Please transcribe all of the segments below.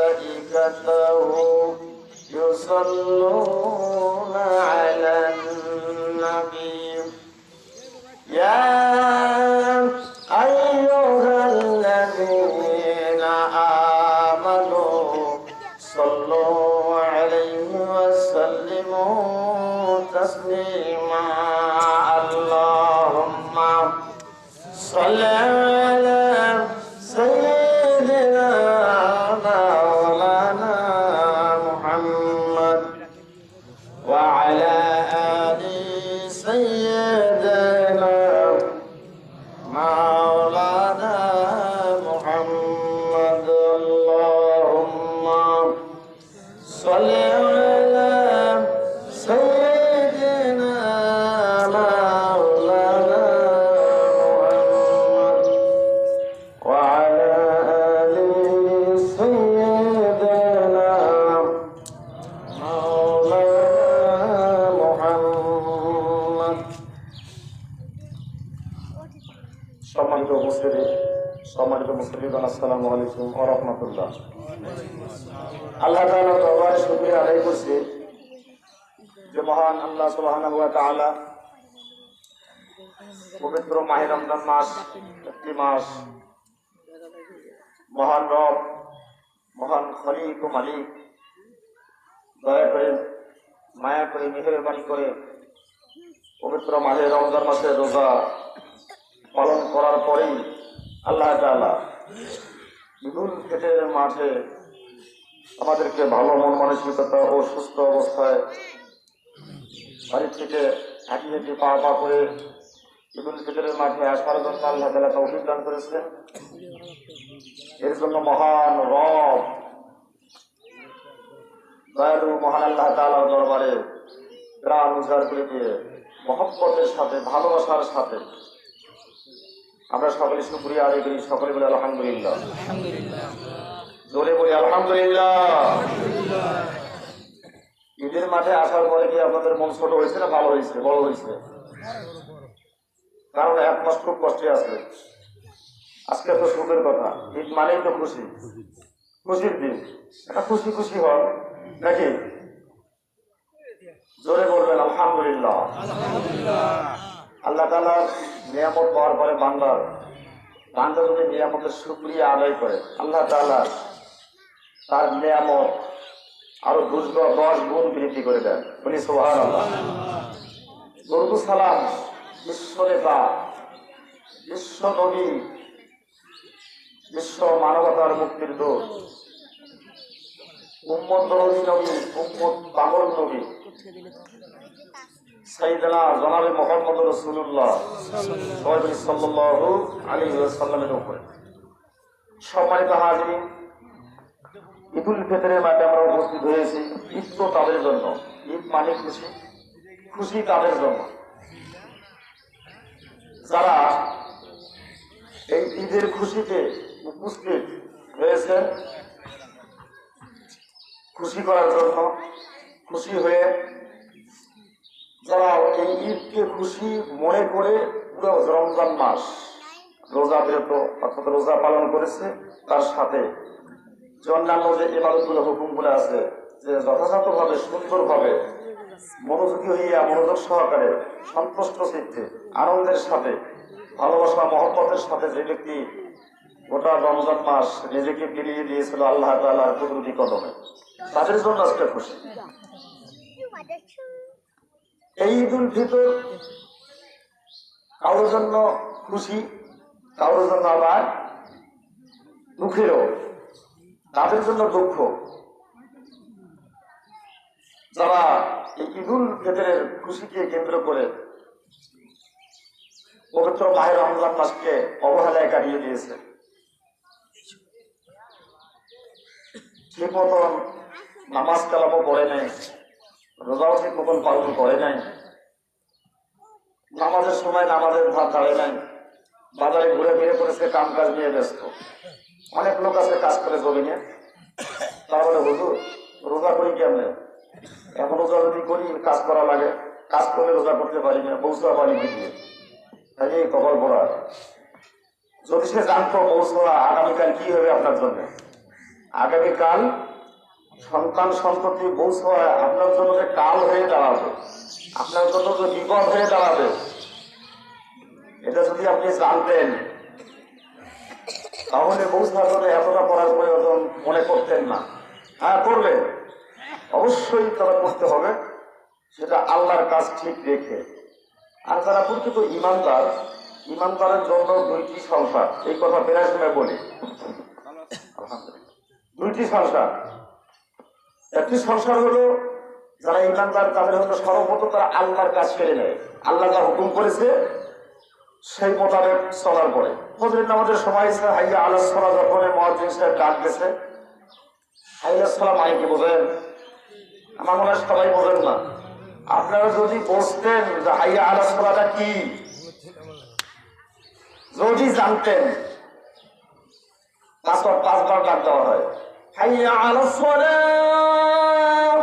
ملائكته يصلون على النبي يا أيها الذين آمنوا صلوا عليه وسلموا تسليما اللهم صل على سيدنا مولانا محمد وعلى آل سيدنا مولانا محمد اللهم صل على سيدنا مولانا محمد وعلى آل سيدنا مولانا محمد সম্মানিত উপস্থিতি আসসালামু আলাইকুম ওয়া রাহমাতুল্লাহ। আল্লাহ তাআলার দরবারে শুকরিয়া আদায় করছি যে মহান আল্লাহ সুবহানাহু ওয়া তাআলা পবিত্র মাহে রমজান মাস, একটি মাস, মহান রব, মহান খলিক ও মালিক দয়া করে, মায়া করে, মেহেরবানি করে পবিত্র মাহে রমজান মাসে রোজা পালন করার পরেই আল্লাহ তাআলা ঈদুল ফিতরের মাঠে আমাদেরকে ভালো মন মানসিকতা ও সুস্থ অবস্থায় বাড়ি থেকে হাঁটি হাঁটি পা পা করে ঈদুল ফিতরের মাঠে আসার জন্য আল্লাহ তাআলা তৌফিক দান করেছেন। এর জন্য মহান রব দয়ালু মহান আল্লাহ তাআলার দরবারে প্রাণ উজাড় করে দিয়ে মহব্বতের সাথে, ভালোবাসার সাথে আমরা সকলে শুকরিয়া আদায় করি। সকলে বলি আলহামদুলিল্লাহ, জোরে বলি আলহামদুলিল্লাহ। ঈদের মাঠে আসার পরে কি আপনাদের মন ছোট হয়েছে না ভালো হয়েছে, বড় হয়েছে? কারণ এক মাস খুব কষ্টে আছে। আজকে তো সুখের কথা, ঈদ মানেই তো খুশি, খুশির দিন। একটা খুশি খুশি হন নাকি? জোরে বলবেন আলহামদুলিল্লাহ। আল্লাহ তাআলা নিয়ামত পাওয়ার পরে বান্দা যদি নিয়ামতের শুকরিয়া আদায় করে, আল্লাহ তাআলা তার নিয়ামত আরো 10 গুণ বৃদ্ধি করে দেন। বলি সুবহানাল্লাহ। দরুদ সালাম বিশ্ব নেতা, বিশ্ব নবী, বিশ্ব মানবতার মুক্তির দূত, উম্মত দরদি নবী, উম্মত পাগল নবী সাইয়েদনা জনাবে মুহাম্মদ রাসূলুল্লাহ সাল্লাল্লাহু আলাইহি ওয়াসাল্লামের উপরে। সম্মানিত হাজিরিন, ঈদুল ফিতরের মাঠে আমরা উপস্থিত হয়েছি। ঈদ তো তাদের জন্য, ঈদ মানে খুশি, খুশি তাদের জন্য যারা এই ঈদের খুশিতে উপস্থিত হয়েছে, খুশি করার জন্য, খুশি হয়ে যারা এই ঈদকে খুশি মনে করে পুরো রমজান মাস রোজা বিরত অর্থাৎ রোজা পালন করেছে, তার সাথে যে অন্যান্য যে ইবাদতগুলো, হুকুমগুলো আছে, যে যথাযথভাবে সুন্দরভাবে মনোযোগী হইয়া, মনোযোগ সহকারে, সন্তুষ্ট চিত্তে, আনন্দের সাথে, ভালোবাসা মহব্বতের সাথে যে ব্যক্তি গোটা রমজান মাস নিজেকে বিলিয়ে দিয়েছিল আল্লাহ তাআলার কুদরতি কদমে, তাদের জন্য আজকে খুশি। এই ঈদুল ফিতর কারোর জন্য খুশি, কারোর জন্য আবার দুঃখেরও, তাদের জন্য দুঃখ যারা এই ঈদুল ফিতরের খুশিকে কেন্দ্র করে পবিত্র মাহে রমজান মাসকে অবহেলায় কাটিয়ে দিয়েছে। ঠিক মতন নামাজ কালামও পড়ে নাই, রোজাও ঠিক মতন পালন করে নাই, নামাজের সময় নামাজের ধার ধারে নাই, বাজারে ঘুরে ফিরে করেছে, কাম কাজ নিয়ে ব্যস্ত। অনেক লোক আছে কাজ করে জমিনে, তারপরে হুজুর রোজা করি কেমনে? এখন রোজা যদি করি কাজ করা লাগে, কাজ করলে রোজা করতে পারি না, বৌসা পারি দিয়ে, তাই কপাল পড়া। যদি সে জানতো পৌঁছওয়া আগামীকাল কি হবে আপনার জন্য, আগামীকাল সন্তান সন্ততি পৌঁছওয়া আপনার জন্য যে কাল হয়ে দাঁড়াবে, আপনার জন্য যে বিপদ হয়ে দাঁড়াবে, এটা যদি আপনি জানতেন তাহলে পৌঁছার জন্য এতটা পড়ার প্রয়োজন মনে করতেন না। হ্যাঁ করবেন, অবশ্যই তারা করতে হবে, সেটা আল্লাহর কাজ ঠিক রেখে। আর যারা প্রকৃত ইমানদার, ইমানদারের জন্য দুইটি সংসার, এই কথা প্রায় সময় বলি। দুইটি সংসার, একটি সংসার হলো যারা ইমানদার তাদের হলো সর্বপ্রথম তারা আল্লাহর কাজ ছেড়ে নেয়, আল্লাহ যা হুকুম করেছে সেই মোতাবেক চলার পরে। ফজরের নামাজের সময় হাইয়া আলাস সালাহ যখন মুয়াজ্জিন সাহেব ডাক দিয়েছে, হাইয়া সালাম মানে কি বোঝেন? আমার মনে হয় সবাই বোঝেন না। আপনারা যদি বুঝতেন যে হাইয়া আলাস সালাহটা কি, যদি জানতেন, পাঁচবার ডাক দেওয়া হয় হাইয়া আলাস সালাহ,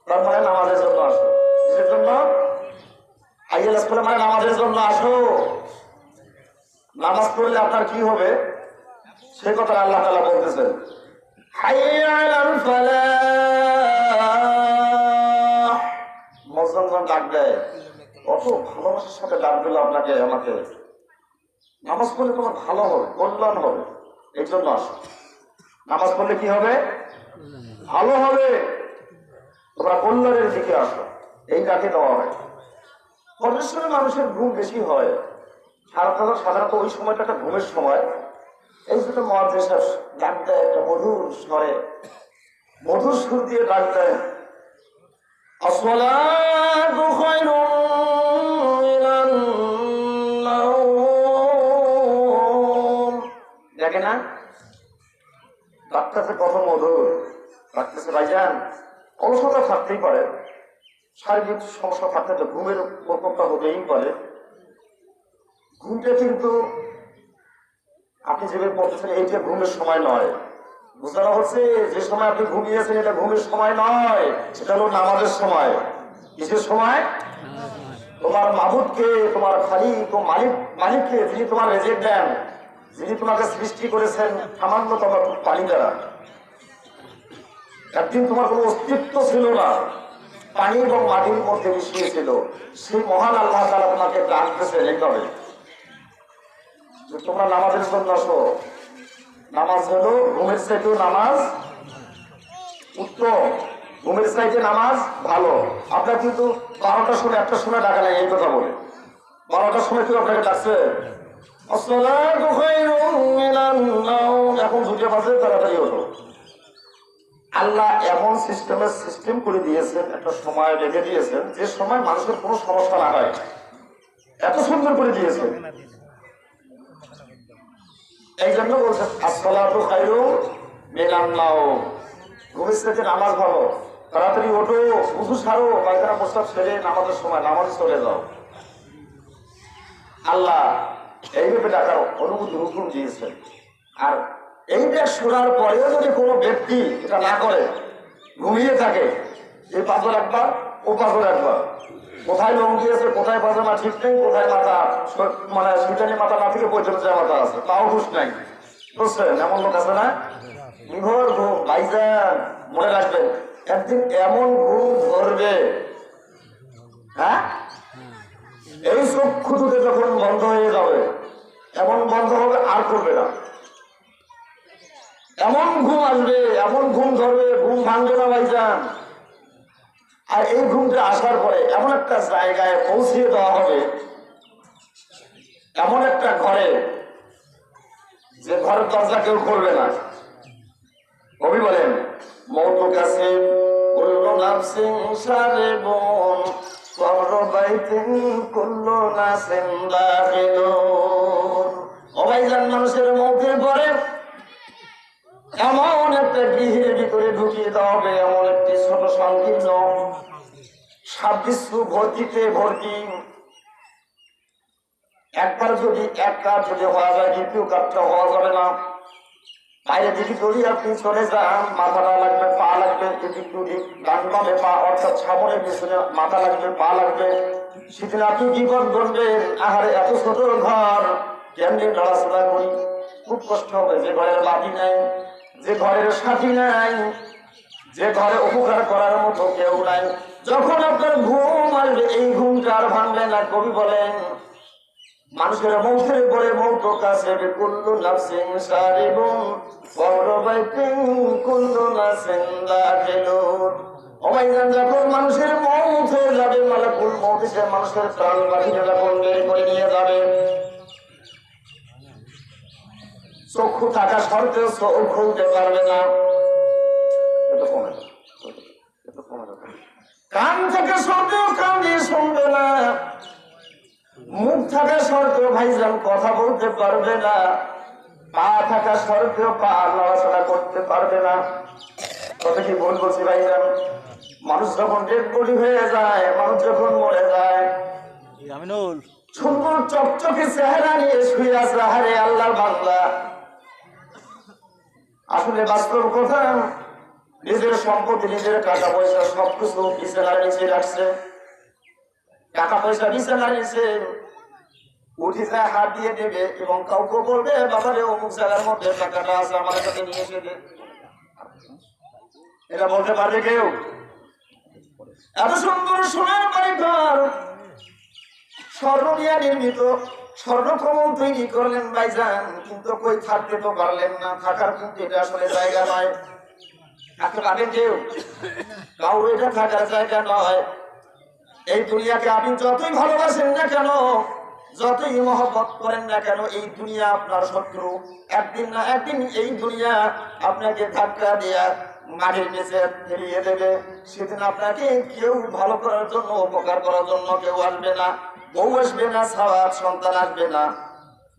তার মানে নামাজের জন্য আসো। কিসের জন্য? হাইয়া আলাস সালাহ মানে নামাজের জন্য আসো। নামাজ পড়লে আপনার কি হবে সে কথা আল্লাহ তাআলা বলতেছেন, হাইয়া আলাল ফালাহ। মুসলমান ডাক দেয়, কত ভালোবাসার সাথে ডাক দিল আপনাকে আমাকে, নামাজ পড়লে তোমার ভালো হবে, কল্যাণ হবে, এই জন্য আসো। নামাজ পড়লে কি হবে? ভালো হবে, তোমরা কল্যাণের দিকে আসো, এই ডাকে দেওয়া হয়। ফজরের মানুষের ঘুম বেশি হয়, সাধারণত ওই সময়টা একটা ঘুমের সময়। এই জন্য মুয়াজ্জিন সাহেব ডাক দেয় একটা মধুর স্বরে, মধুর সুর দিয়ে ডাক দেয়, আসসালাতু খায়রুম মিনান নাওম। দেখে না ডাকতেছে কত মধুর ডাকতেছে। ভাইজান অলসতা থাকতেই পারে, শারীরিক সমস্যা থাকতে তো ঘুমের প্রকোপটা হতেই পারে। ঘুমটা কিন্তু আপনি যেভাবে পড়তেছেন এইটা ঘুমের সময় নয়। বোঝানো হচ্ছে যে সময় আপনি ঘুমিয়েছেন এটা ঘুমের সময় নয়, সেটা হলো নামাজের সময়। কিসের সময়? তোমার মাবুদকে, তোমার খালিক ও মালিককে, যিনি তোমার রিজিক দেন, যিনি তোমাকে সৃষ্টি করেছেন সামান্য তোমার পানি দ্বারা। একদিন তোমার কোনো অস্তিত্ব ছিল না, পানি এবং মাটির মধ্যে মিশিয়েছিল, সেই মহান আল্লাহ তাআলা তোমাকে ডাকতেছে এইভাবে যে তোমরা নামাজের জন্য আসো। নামাজ হলো ঘুমের চাইতেও নামাজ উত্তম, ঘুমের চাইতে নামাজ ভালো। আপনার কিন্তু 12টার সময় 1টার সময় ডাকা নাই, এই কথা বলে 12টার সময় কেউ আপনাকে ডাকছে আসসালাতু খায়রুম মিনান নাওম, এখন 2টা বাজে, তাড়াতাড়ি হলো। আল্লাহ এমন সিস্টেম করে দিয়েছেন, একটা সময় রেখে দিয়েছেন যে সময় মানুষের কোনো সমস্যা না হয়, এত সুন্দর করে দিয়েছেন। এই জন্য বলছেন আসসালাতু খায়রুম মিনান নাওম, ঘুমের থেকে নামাজ ভালো, তাড়াতাড়ি ওঠো, উযু ছাড়ো, পায়খানা প্রস্রাব ছেড়ে নামাজের সময় নামাজে চলে যাও। আল্লাহ এইভাবে ডাকার অনুমতি হুকুম দিয়েছেন। আর এইটা শোনার পরেও যদি কোনো ব্যক্তি এটা না করে, ঘুমিয়ে থাকে, এই পাথর একবার ও পাথর একবার, কোথায় লঙ্গি আছে, কোথায় পাজামা ঠিক নেই, কোথায় মাথা মানে সুইটানি মাথা না থেকে পঁয়তাল্লিশ মাথা আছে, তাও হুশ নাই। বুঝছেন? এমন লোক আছে না? নিভর ঘুম। ভাইজান মনে রাখবেন, একদিন এমন ঘুম ধরবে, হ্যাঁ, এই চক্ষু দুটো যখন বন্ধ হয়ে যাবে, এমন বন্ধ হবে আর করবে না, এমন ঘুম আসবে, এমন ঘুম ধরবে, ঘুম ভাঙবে না ভাইজান। আর এই ঘুমটা আসার পরে এমন একটা জায়গায় পৌঁছিয়ে দেওয়া হবে, এমন একটা ঘরে, যে ঘরের দরজা কেউ করবে না। কবি বলেন, মৌত কাছে কুল্লু নাফসিন সারিবুন কবর বাইতিন কুল্লু নাসিন দাখিলুন। ও ভাইজান, মানুষের মৌতের পরে এমন একটা গৃহের ভিতরে ঢুকিয়ে দেওয়া হবে, এমন একটি ছোট সংকীর্ণ সাদৃশ্য ভর্তিতে ভর্তি। একবার যদি এক কাজ যদি হওয়া যায়, দ্বিতীয় কাজটা হওয়া যাবে না। বাইরে দিকে যদি আপনি চলে যান, মাথাটা লাগবে, পা লাগবে, এদিক ওদিক, ডান বামে পা, অর্থাৎ সামনে পিছনে মাথা লাগবে, পা লাগবে। সেদিন আপনি জীবন ধরবেন, আহারে এত ছোট ঘর, কেমনি নড়াচড়া করি, খুব কষ্ট হবে। যে ঘরের বাতি নাই, যে ঘরের সাথী নাই, যে ঘরে উপকার করার মতো কেউ নাই, যখন আপনার ঘুম আসবে এই ঘুমটা আর ভাঙবে না। কবি বলেন মানুষের মুখের পরে মৌত কাছে কুল্লু নাফসিন সারিবুন ওয়ারাবাইতিন কুল্লু নাফসিন দাখিলুন। ওমাইজান যখন মানুষের মৌত হয়ে যাবে, মালাকুল মৌত এসে মানুষের প্রাণ বাহিরে যখন বের করে নিয়ে যাবে, চক্ষু থাকা সত্ত্বেও চোখ খুলতে পারবে না। কান থেকে সত্ত্বেও কান দিয়ে শুনবে না, মুখ থাকা সত্ত্বেও ভাইজান কথা বলতে পারবে না, পা থাকা সত্ত্বেও পা নড়াচড়া করতে পারবে না। কথা কি ভুল বলছি ভাইজান? মানুষ যখন ডেড বডি হয়ে যায়, মানুষ যখন মরে যায়, সুন্দর চকচকে চেহারা নিয়ে শুয়ে আছে, হারে আল্লাহর বান্দা। আসলে বাস্তব কথা, নিজের সম্পত্তি, নিজের টাকা পয়সা সবকিছু বিছানার নিচে রাখছে। টাকা পয়সা বিছানার নিচে উঠে যায়, হাত দিয়ে দেবে এবং কাউকে বলবে বাবারে অমুক জায়গার মধ্যে টাকাটা আছে, আমার কাছে নিয়ে এসে দে। এটা বলতে পারবে কেউ? এত সুন্দর সোনার বাড়িঘর, স্বর্ণ দিয়ে নির্মিত, স্বর্ণ কমল তৈরি করলেন ভাইজান, কিন্তু কই থাকতে তো পারলেন না। থাকার কিন্তু এটা আসলে জায়গা নয়। থাকতে পারবেন কেউ? কাউ এটা থাকার জায়গা নয়। এই দুনিয়াকে আপনি যতই ভালোবাসেন না কেন, যতই মহব্বত করেন না কেন, এই দুনিয়া আপনার শত্রু। একদিন না একদিন এই দুনিয়া আপনাকে ধাক্কা দিয়া মাটির নিচে ফেলিয়ে দেবে। সেদিন আপনাকে কেউ ভালো করার জন্য, উপকার করার জন্য কেউ আসবে না। বউ আসবে না, সওয়াল সন্তান আসবে না,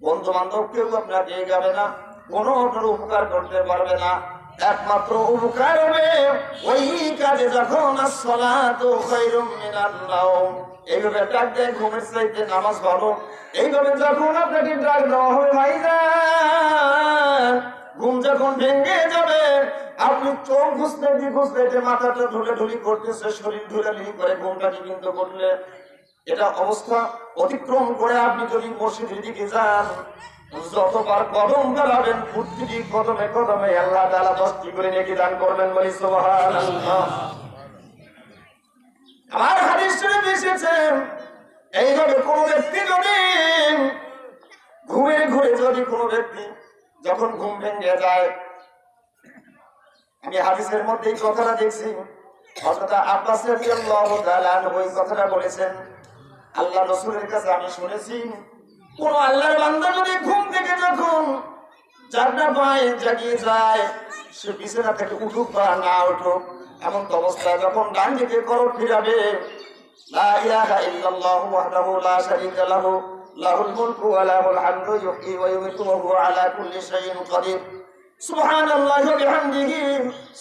বন্ধু বান্ধব কেউ আপনাকে যাবে না, কোনো উপকার করতে পারবে না। একমাত্র উপকার হবে ওই কাজে যখন আসসালাতু খায়রুম মিনান নাওম, এইভাবে ডাক দেয় ঘুমের চাইতে নামাজ ভালো। এইভাবে যখন আপনাকে ডাক দেওয়া হবে ভাইজান, ঘুম যখন ভেঙে যাবে, আপনি চোখ ঘুষতে মাথাটা ঢুলাঢুলি করতেছে, শরীর ঢুলাঢুলি করে ঘুমটাকে কিন্তু করলে, এটা অবস্থা অতিক্রম করে আপনি যদি মসজিদের দিকে যান, যতবার কদম ফেলাবেন প্রতিটি কদমে কদমে আল্লাহ তাআলা 10টি করে নেকি দান করবেন। বলি সুবহানাল্লাহ। আমার হাদিস শরীফে এসেছে, এইভাবে কোন ব্যক্তি যদি ঘুরে যদি কোনো ব্যক্তি যখন ঘুম ভেঙে যায়, আমি হাদিসের মধ্যে এই কথাটা দেখছি, হযরত আব্বাস রাদিয়াল্লাহু তাআলা ওই কথাটা বলেছেন, আল্লাহ রাসূলের কাছে আমি শুনেছি, কোন আল্লাহর বান্দা যদি ঘুম থেকে যখন জাগনা পায়, জাগিয়ে যায়, সে বিছানা থেকে উঠুক বা না উঠুক, এমন অবস্থায় যখন ডান দিকে করোট ফিরাবে, লা ইলাহা ইল্লাল্লাহু ওয়াহদাহু লা শারীকা লাহু লাহুল মুলকু ওয়া লাহুল হামদু ইহয়ী ওয়া ইউমীতু ওয়া হুয়া আলা কুল্লি শাইইন কাদির, সুবহানাল্লাহি ওয়া বিহামদিহি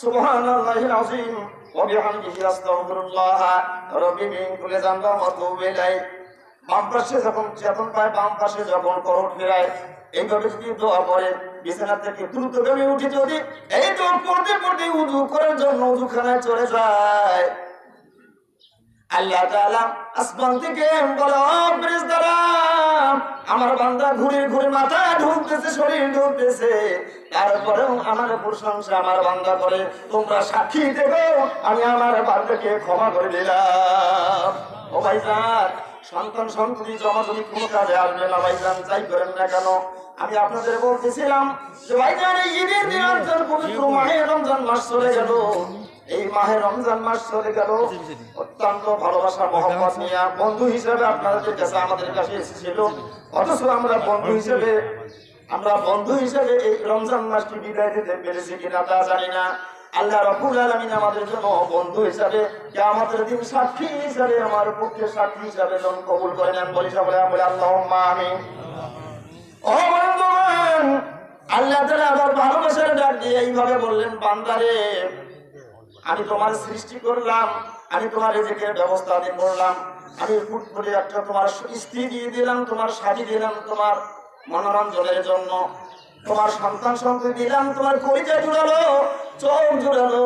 সুবহানাল্লাহিল আযীম ওয়া বিহামদিহি আস্তাগফিরুল্লাহ রাব্বি মিন কুল্লি যামবিন ওয়া আতুবু ইলাইহি। বাম পাশে যখন পায়, বাম পাশে যখন করোট ফেরায়, এইভাবে যদি দোয়া করে, বিছানা থেকে দ্রুতগামী উঠে যদি এই দোয়া পড়তে উযু করার জন্য উযুখানায় চলে যায়, আল্লাহ তাআলা আসমান থেকে বলে, ও ফেরেশতারা, আমার বান্দা ঘুরে মাথা ঢুকতেছে, শরীর ঢুকতেছে, তারপরেও আমার প্রশংসা আমার বান্দা করে, তোমরা সাক্ষী দেবে আমি আমার বান্দাকে ক্ষমা করে দিলাম। ও ভাইজান, সন্তান সন্ততি জমাজমি কোনো কাজে আসবে না ভাইজান, যাই করেন না কেন। আমি আপনাদের বলতেছিলাম যে ভাইজান, এই ঈদের দিন অন্তর পবিত্র মাহে রমজান মাস চলে গেল। এই মাহে রমজান মাস চলে গেল অত্যন্ত ভালোবাসা মহব্বত নিয়ে, বন্ধু হিসেবে আপনাদের কাছে আমাদের কাছে এসেছিল, অথচ আমরা বন্ধু হিসেবে এই রমজান মাসটি বিদায় দিতে পেরেছি কিনা তা জানি না। আল্লাহ রাব্বুল আলামিন আমাদের জন্য বন্ধু হিসাবে, কিয়ামতের দিন সাক্ষী হিসাবে, আমার পক্ষে সাক্ষী হিসাবে জন কবুল করে নেন। বলি সকলে আল্লাহুম্মা আমিন। ও বন্ধুগণ, আল্লাহ তাআলা আবার ভালোবাসার ডাক দিয়ে এইভাবে বললেন, বান্দারে, আমি তোমার সৃষ্টি করলাম, আমি তোমার রিজিকের ব্যবস্থা করলাম, আমি ফুটফুটে একটা তোমার স্ত্রী দিয়ে দিলাম, তোমার শাড়ি দিলাম তোমার মনোরঞ্জনের জন্য, তোমার সন্তান সন্ততি দিলাম, তোমার কলিজা জুড়ালো, চোখ জুড়ালো।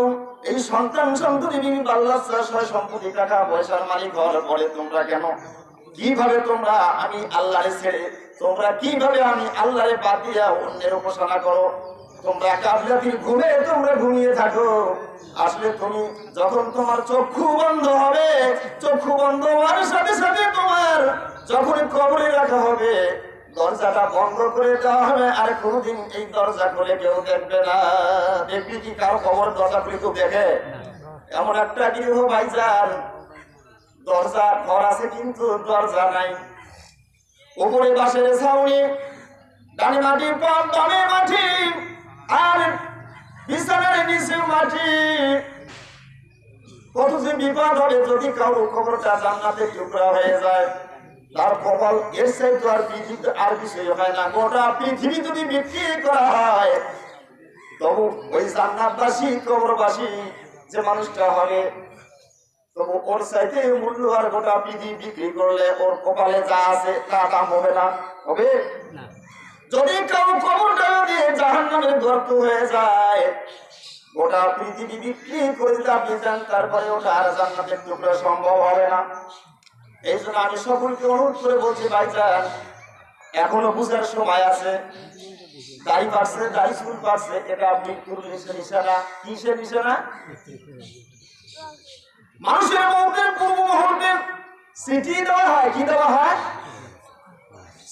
এই সন্তান সন্ততি বিবি বাল্লা সম্পত্তি টাকা পয়সার মালিক হওয়ার পরে তোমরা কেন কিভাবে তোমরা আমি আল্লাহরে ছেড়ে তোমরা কিভাবে আমি আল্লাহরে বাদ দিয়া অন্যের উপাসনা করো? তোমরা কাফলাতির ঘুমে তোমরা ঘুমিয়ে থাকো। আসলে তুমি যখন তোমার চক্ষু বন্ধ হবে, চক্ষু বন্ধ হওয়ার সাথে সাথে তোমার যখন কবরে রাখা হবে, দরজাটা বন্ধ করে দেওয়া হবে, আর কোনোদিন এই দরজা খুলে কেউ দেখবে না। দেখবি কি কারো কবর দরজা খুলে কেউ দেখে? এমন একটা গৃহ ভাইজান, দরজা ঘর আছে কিন্তু দরজা নাই। উপরে বাঁশের ছাউনি, ডানে মাটি, বামে মাটি, আর বিছানার নিচে মাটি। কত যে বিপদ হবে যদি কারো খবরটা জান্নাতের টুকরা হয়ে যায়। তার কপাল এর চাইতে আর পৃথিবীতে আর বিষয় হয় না। গোটা পৃথিবী যদি বিক্রি করা হয়, তবু ওই জান্নাতবাসী কবরবাসী যে মানুষটা হবে, তবু ওর চাইতে মূল্য আর গোটা পৃথিবী বিক্রি করলে ওর কপালে যা আছে তা দাম হবে না। হবে যদি কেউ কবরটা দিয়ে জাহান্নামের গর্ত হয়ে যায়, গোটা পৃথিবী বিক্রি করে দিতে আপনি চান, তারপরে ওটা আর জান্নাতের টুকরা সম্ভব হবে না। এই জন্য আমি সকলকে অনুরোধ করে বলছি, ভাইজান এখনো বুঝার সময় আছে। দাড়ি পারছে, দাড়ি চুল পারছে, এটা মৃত্যুর নিশানা। কিসের নিশানা? মানুষের মধ্যে পূর্ব মুহূর্তে সিটি দেওয়া হয়। কি দেওয়া হয়?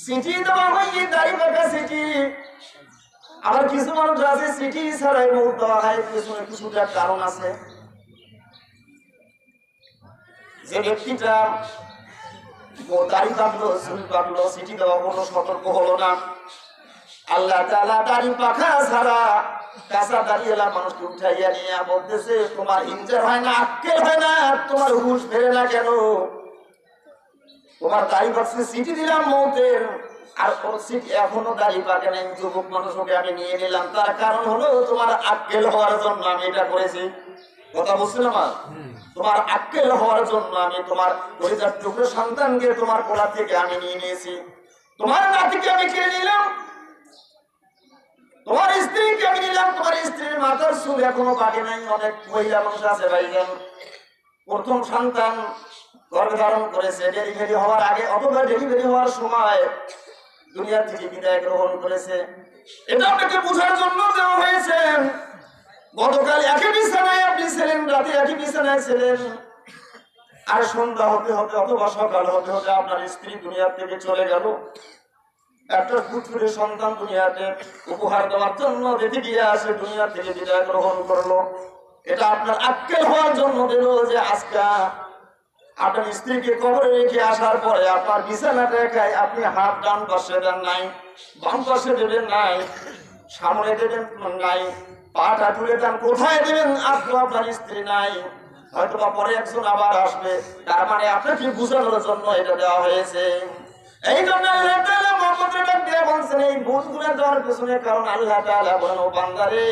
সিটি দেওয়া হয়। কি দাড়ি পাকা সিটি। আবার কিছু মানুষ আছে সিটি ছাড়াই মুখ দেওয়া হয়। পিছনে কিছুটা কারণ আছে। যে ব্যক্তিটা দাড়ি পাকলো, চুল পাকলো, সিটি দেওয়া কোনো সতর্ক হলো না, আল্লাহ তাআলা দাড়ি পাখা ছাড়া কাঁচা দাড়িওয়ালা মানুষকে উঠাইয়া নিয়ে বলতেছে, তোমার ইনজার হয় না, আক্কেল হয় না, তোমার হুঁশ ফেরে না কেন? তোমার দাড়ি পাকছে, সিটি দিলাম মৌতের, আর ওর সিটি এখনো দাড়ি পাকে নাই। যুবক মানুষকে আমি নিয়ে নিলাম, তার কারণ হলো তোমার আক্কেল হওয়ার জন্য আমি এটা করেছি। কথা বুঝছিলাম? তোমার আক্কেল হওয়ার জন্য আমি তোমার পরিবার টুকরো সন্তানকে তোমার কোলা থেকে আমি নিয়ে নিয়েছি। তোমার নাতিকে আমি কিনে নিলাম, তোমার স্ত্রীকে আমি নিলাম, তোমার স্ত্রীর মাথার চুল এখনো পাকে নাই। অনেক মহিলা মানুষ আছে ভাইজান, প্রথম সন্তান গর্ভে ধারণ করেছে, ডেলিভারি হওয়ার আগে অথবা ডেলিভারি হওয়ার সময় দুনিয়া থেকে বিদায় গ্রহণ করেছে। এটা আপনাকে বোঝার জন্য দেওয়া হয়েছে। গতকাল একই বিছানায় আপনি ছিলেন, রাতে একই বিছানায় ছিলেন, আর সন্ধ্যা হতে হতে অথবা সকাল হতে হতে আপনার স্ত্রী দুনিয়া থেকে চলে গেল। একটা পুত্রের সন্তান দুনিয়াতে উপহার দেওয়ার জন্য রেখে দিয়ে আসে, দুনিয়া থেকে বিদায় গ্রহণ করলো। এটা আপনার আক্কেল হওয়ার জন্য দিল যে আজকে আপনার স্ত্রীকে কবরে রেখে আসার পরে আপনার বিছানাটা রেখায় আপনি হাত ডান পাশে দেন নাই, বাম পাশে দেবেন নাই, সামনে দেবেন নাই, পাটা তুলে দেন, কোথায় দেবেন? আপনার স্ত্রী নাই, হয়তো বা পরে একজন আবার আসবে। তার মানে আপনাকে বুঝানোর জন্য এটা দেওয়া হয়েছে। এই জন্য আল্লাহ তাআলা মুহাম্মদের ডাক দিয়ে বলছেন, এই ভুলগুলো দেওয়ার পিছনে কারণ আল্লাহ তাআলা বলেন, ও বান্দারে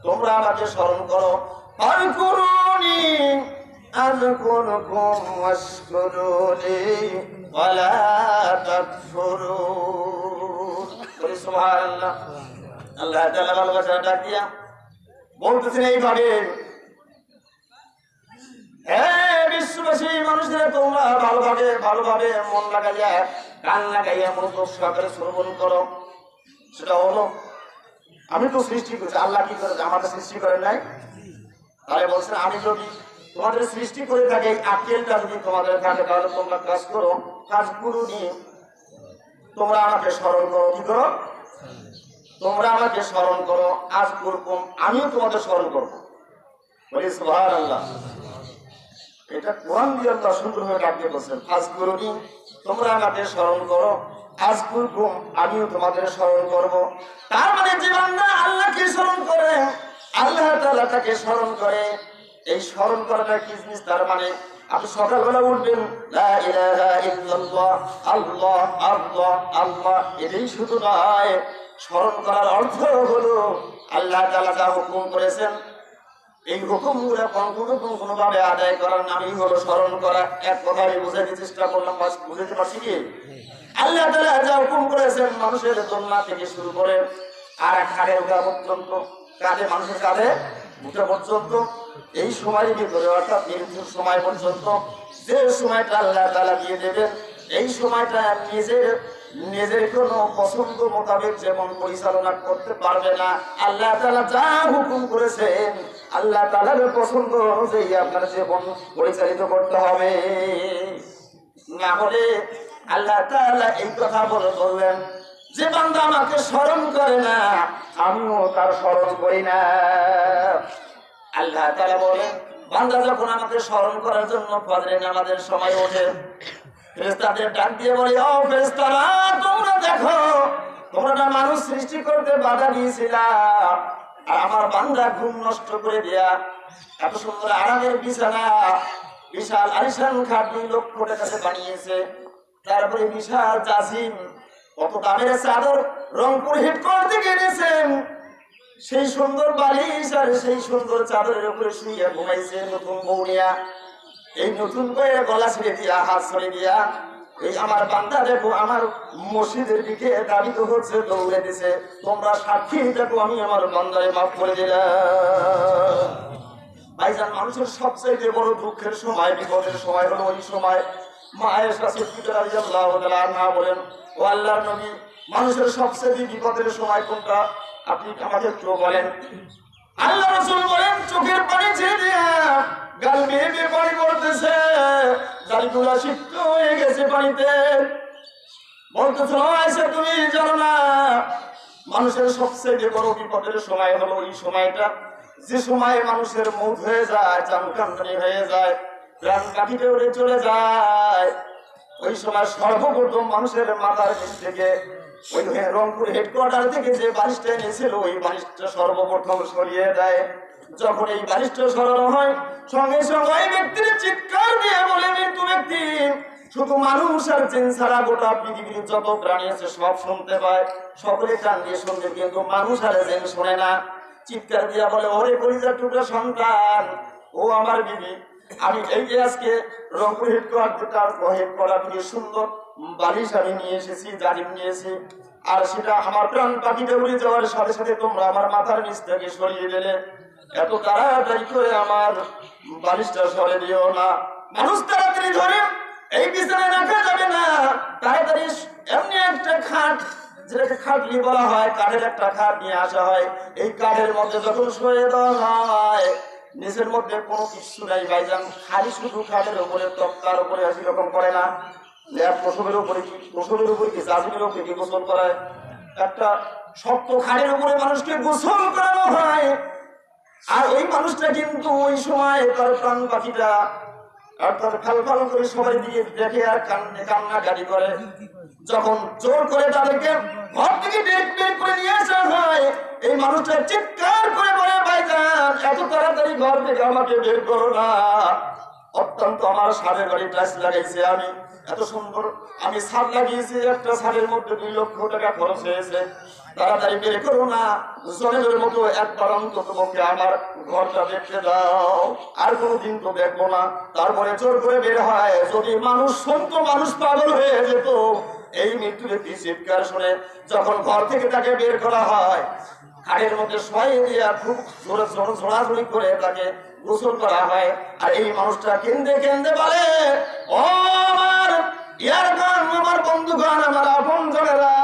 তোমরা আমাকে স্মরণ করো, ফাযকুরুনি আযকুরকুম ওয়াশকুরুনি ওয়ালা তাকফুরুন। বলি সুবহানাল্লাহ। আল্লাহ তাআলা ভালোবাসার ডাক দিয়া বলতেছেন এইভাবে, বিশ্ববাসী মানুষদের তোমরা ভালোভাবে মন লাগাইয়া কান লাগাইয়া মনোযোগ সহকারে শ্রবণ করো। সেটা হলো, আমি তো সৃষ্টি করেছি। আল্লাহ কি করেছে? আমাদের সৃষ্টি করে নাই। তাহলে বলছেন, আমি যদি তোমাদের সৃষ্টি করে থাকে, এই আক্কেলটা যদি তোমাদের থাকে, তাহলে তোমরা কাজ করো, কাজ করুনি, তোমরা আমাকে স্মরণ করো। কি করো? তোমরা আমাকে স্মরণ করো, আজ করকুম, আমিও তোমাদের স্মরণ করবো। বলি সুবহানাল্লাহ। এটা কোরআন দিয়ে আল্লাহ সুন্দরভাবে ডাকতে বলছেন, আজ করুনি, তোমরা আমাকে স্মরণ করো, আজ করকুম, আমিও তোমাদের স্মরণ করবো। তার মানে যে বান্দা আল্লাহকে স্মরণ করে, আল্লাহ তাআলা তাকে স্মরণ করে। এই স্মরণ করাটা কি জিনিস? তার মানে আপনি সকালবেলা উঠবেন, লা ইলাহা ইল্লাল্লাহ, আল্লাহ আল্লাহ আল্লাহ, এটাই শুধু নয়, স্মরণ করার অর্থ হলো আল্লাহ তাআলা যা হুকুম করেছেন, এই হুকুমগুলো কোনোভাবে আদায় করার নামই হলো স্মরণ করা। এক কথায় বুঝাতে চেষ্টা করলাম, বুঝতে পারছি কি? আল্লাহ তাআলা যা হুকুম করেছেন, মানুষের জন্ম থেকে শুরু করে আর কাঁধে ওঠা পর্যন্ত, কাঁধে মানুষের কাঁধে উঠা পর্যন্ত, এই সময়ের ভিতরে অর্থাৎ মৃত্যুর সময় পর্যন্ত যে সময়টা আল্লাহ তাআলা দিয়ে দেবেন, এই সময়টা নিজের কোনো পছন্দ মোতাবেক যেমন পরিচালনা করতে পারবে না। আল্লাহ তাআলা যা হুকুম করেছেন আল্লাহ তাআলার পছন্দ অনুযায়ী আপনার জীবন পরিচালিত করতে হবে। না হলে আল্লাহ তাআলা এই কথা বললেন যে বান্দা আমাকে স্মরণ করে না আমিও তার স্মরণ করি না। আল্লাহ তাআলা বলেন বান্দা যখন আমাকে স্মরণ করার জন্য ফজরের নামাজের সময় ওঠে, ফেরেশতাদের ডাক দিয়ে বলে, ও ফেরেশতারা তোমরা দেখো, তোমরা না মানুষ সৃষ্টি করতে বাধা দিয়েছিলা, আর আমার বান্দা ঘুম নষ্ট করে দিয়া এত সুন্দর আরামের বিছানা, বিশাল আলিশান খাট 2 লক্ষ টাকাতে বানিয়েছে, তারপরে বিশাল জাসিম কত দামের চাদর রংপুর হেডকোয়ার্টার থেকে এনেছেন, সেই সুন্দর বালিশ আর সেই সুন্দর চাদরের উপরে শুয়ে ঘুমাইছে নতুন বউনিয়া। এই নতুন বইয়ে গলা ছেড়ে দিয়া হাত ছড়ে দিয়া এই আমার বান্দা দেখো আমার মসজিদের দিকে দাবিত হচ্ছে, দৌড়ে দিছে, তোমরা সাক্ষী দেখো আমি আমার বান্দারে মাফ করে দিলাম। ভাইজান, মানুষের সবচেয়ে বড় দুঃখের সময় বিপদের সময় হলো ওই সময়। মা আয়েশা সিদ্দিকা রাদিয়াল্লাহু তাআলা আনহা বলেন, ও আল্লাহর নবী, মানুষের সবচেয়ে বিপদের সময় কোনটা আপনি আমাকে একটু বলেন। আল্লাহ রাসূল বলেন, চোখের পানি ছেড়ে দিয়া গাল বেয়ে বেয়ে পানি পড়তেছে, গালগুলা সিক্ত হয়ে গেছে পানিতে। বলতেছ আয়েশা তুমি জানো না, মানুষের সবচেয়ে বড় বিপদের সময় হলো ওই সময়টা যে সময় মানুষের মৌত হয়ে যায়, চামকান্দানি হয়ে যায়, প্রাণ কাটিতে উড়ে চলে যায়। ওই সময় সর্বপ্রথম মানুষের মাথার নিচ থেকে ওই রংপুর হেডকোয়ার্টার থেকে যে বালিশটা এনেছিল ওই বালিশটা সর্বপ্রথম সরিয়ে দেয়। যখন এই বালিশটা সরানো হয় সঙ্গে সঙ্গে ওই ব্যক্তির চিৎকার দিয়ে বলে, মৃত্যু ব্যক্তি শুধু মানুষ আর জিন ছাড়া গোটা পৃথিবীর যত প্রাণী আছে সব শুনতে পায়, সকলে কান দিয়ে শুনবে, কিন্তু মানুষ আর জিন শোনে না। চিৎকার দিয়া বলে, ওরে কলিজার টুকরা সন্তান, ও আমার বিবি, আমি এই যে আজকে রংপুর হেডকোয়ার্টার থেকে সুন্দর বালিশ আমি নিয়ে এসেছি, জারিম নিয়েছি, আর সেটা আমার প্রাণ পাখিটা উড়ে যাওয়ার সাথে সাথে তোমরা আমার মাথার নিচ থেকে সরিয়ে দিলে, এত তাড়াতাড়ি করে আমার বালিশটা সরে দিও না। মানুষ তাড়াতাড়ি ধরে এই বিছানায় রাখা যাবে না, তাড়াতাড়ি এমনি একটা খাট, যেটাকে খাটলি বলা হয়, কাঠের একটা খাট নিয়ে আসা হয়। এই কাঠের মধ্যে যখন শুয়ে দেওয়া হয় নিচের মধ্যে কোনো কিছু নাই ভাইজান, খালি শুধু খাটের উপরে তক্তার উপরে আসি রকম করে না, প্রসবের উপরে কি জাজিমের উপরে কি গোসল করায়, একটা শক্ত খাটের উপরে মানুষকে গোসল করানো হয়। আর ওই মানুষটা কিন্তু ওই সময় তার প্রাণ পাখিটা অর্থাৎ ফাল ফাল করে সবাই দিয়ে দেখে আর কান্নাকাটি করে। যখন জোর করে তাদেরকে ঘর থেকে বের করে নিয়ে আসা হয়, এই মানুষটা চিৎকার করে বলে, ভাইজান এত তাড়াতাড়ি ঘর থেকে আমাকে বের করো না, অত্যন্ত আমার সারের বাড়ি টাইলস লাগাইছে, আমি এত সুন্দর আমি ছাদ লাগিয়েছি, একটা ছাদের মধ্যে 2 লক্ষ টাকা খরচ হয়েছে, তাড়াতাড়ি বের করো না, জনের মতো একবার অন্তত পক্ষে আমার ঘরটা দেখতে দাও, আর কোনোদিন তো দেখবো না। তারপরে জোর করে বের হয়। যদি মানুষ শুনতো মানুষ পাগল হয়ে যেত। এই মৃত্যু ব্যক্তি চিৎকার শুনে যখন ঘর থেকে তাকে বের করা হয়, খাটের মধ্যে শোয়াই দিয়া খুব জোরে ঝোড়াঝুড়ি করে তাকে গোসল করা হয়। আর এই মানুষটা কেন্দে কেন্দে বলে, ও আমার ইয়ারগান, আমার বন্ধুগণ, আমার আপন জনেরা,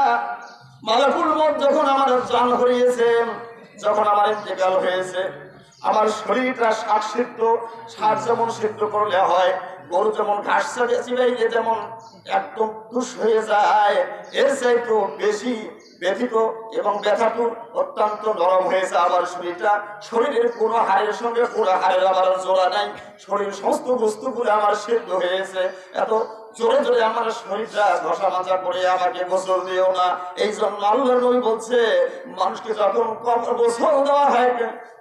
মালাকুল মউত যখন আমার জান হারিয়েছেন, যখন আমার ইন্তেকাল হয়েছে, আমার শরীরটা শাক যেমন সিদ্ধ করলে হয়, গরু যেমন ঘাস চিবাইলে যেমন একদম তুষ হয়ে যায়, এর চাইতে বেশি ব্যথিত এবং ব্যথাটু অত্যন্ত নরম হয়েছে আমার শরীরটা। শরীরের কোনো হাড়ের সঙ্গে পুরো হাড়ের আমার জোড়া নাই, শরীর সমস্ত বস্তুগুলো আমার সিদ্ধ হয়েছে। এত জোরে জোরে আমার শরীরটা ঘষা মাজা করে আমাকে গোসল দিও না। এই জন্য আল্লাহর নবী বলছে, মানুষকে যখন কম গোসল দেওয়া হয়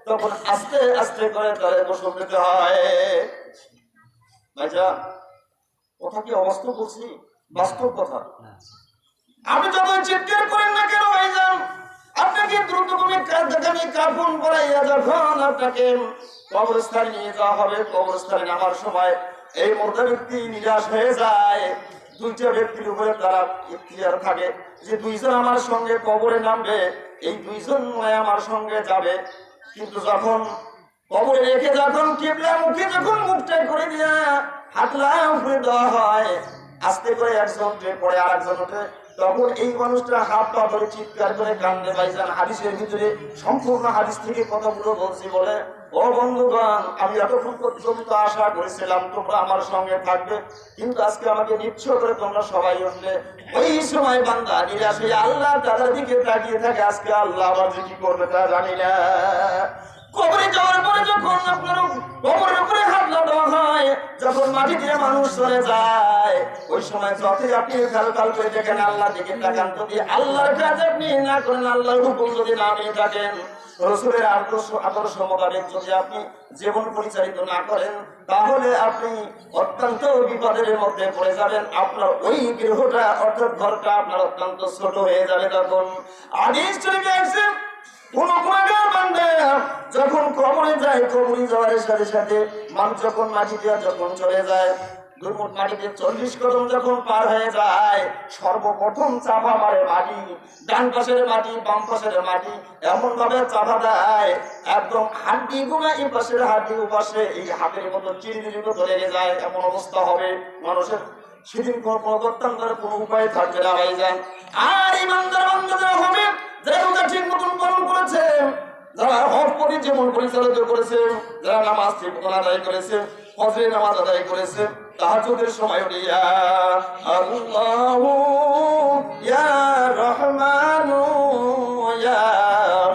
তখন আস্তে আস্তে করে তাদের গোসল দিতে হয়। ভাইজান, কথা কি অবাস্তব বলছি? বাস্তব কথা। আপনি যখন চিৎকার করেন না কেন ভাইজান, আপনাকে দ্রুত কাফন পরাইয়া যখন আপনাকে কবরস্থানে নিয়ে যাওয়া হবে, কবরস্থানে নামার সময় এই মুর্দা ব্যক্তি নিরাশ হয়ে যায়। 2টা ব্যক্তির উপরে তারা ইখতিয়ার থাকে যে 2জন আমার সঙ্গে কবরে নামবে, এই 2জন আমার সঙ্গে যাবে। কিন্তু যখন কবরে রেখে যখন কিবলা মুখে যখন মুখটা করে দিয়া হাতলা উপরে দেওয়া হয়, আস্তে করে একজন উঠে পরে আর একজন উঠে, তখন এই মানুষটা হাত পা ধরে চিৎকার করে কান্দে। ভাইজান হাদিসের ভিতরে সম্পূর্ণ হাদিস থেকে কথাগুলো বলছি বলে, ও বন্ধুগণ, আমি এতক্ষণ পর্যন্ত আশা করেছিলাম তোমরা আমার সঙ্গে থাকবে, কিন্তু আজকে আমাকে নিচ্ছ করে তোমরা সবাই উঠলে। ওই সময় বান্দা নিরাশ হয়ে আল্লাহ তাআলার দিকে তাকিয়ে থাকে, আজকে আল্লাহ আবার যে কি করবে তা জানি না। কবরে যাওয়ার পরে যখন আপনার কবরের উপরে হাত দেওয়া হয়, যখন মাটি দিয়ে মানুষ চলে যায়, ওই সময় যতই আপনি কাল করে দেখেন আল্লাহ দিকে তাকান, যদি আল্লাহর কাজ আপনি না করেন, আল্লাহর হুকুম যদি না নিয়ে থাকেন, রাসূলের আদর্শ মোতাবেক যদি আপনি জীবন পরিচালিত না করেন, তাহলে আপনি অত্যন্ত বিপদের মধ্যে পড়ে যাবেন। আপনার ওই গৃহটা অর্থাৎ ঘরটা আপনার অত্যন্ত ছোট হয়ে যাবে। তখন হাদিস শরীফে আছে, কোন গুনাহগার বান্দা যখন কবরে যায়, কবরে যাওয়ার সাথে সাথে মানুষ যখন মাটি দিয়ে যখন চলে যায়, দুই মুঠ মাটিতে 40 কদম যখন পার হয়ে যায়, সর্বপ্রথম চাপা মারে মাটি, ডান পাশের মাটি বাম পাশের মাটি এমন ভাবে চাপা দেয়, একদম হাড্ডি গুলো এই পাশের হাড্ডি ও পাশে এই হাতের মতো চিড়ির মতো ধরে যায়, এমন অবস্থা হবে মানুষের। সেদিন পরবর্তী কোনো উপায় থাকবে না ভাইজান। আর ইমানদার বান্দারা হবে যারা রোজা ঠিক মতন পালন করেছে, যারা হজ জীবন পরিচালিত করেছে, যারা নামাজ ঠিক মতন আদায় করেছে, ফজরের নামাজ আদায় করেছে, তাহাজ্জুদের সময় উঠে ইয়া আল্লাহু ইয়া রহমানু ইয়া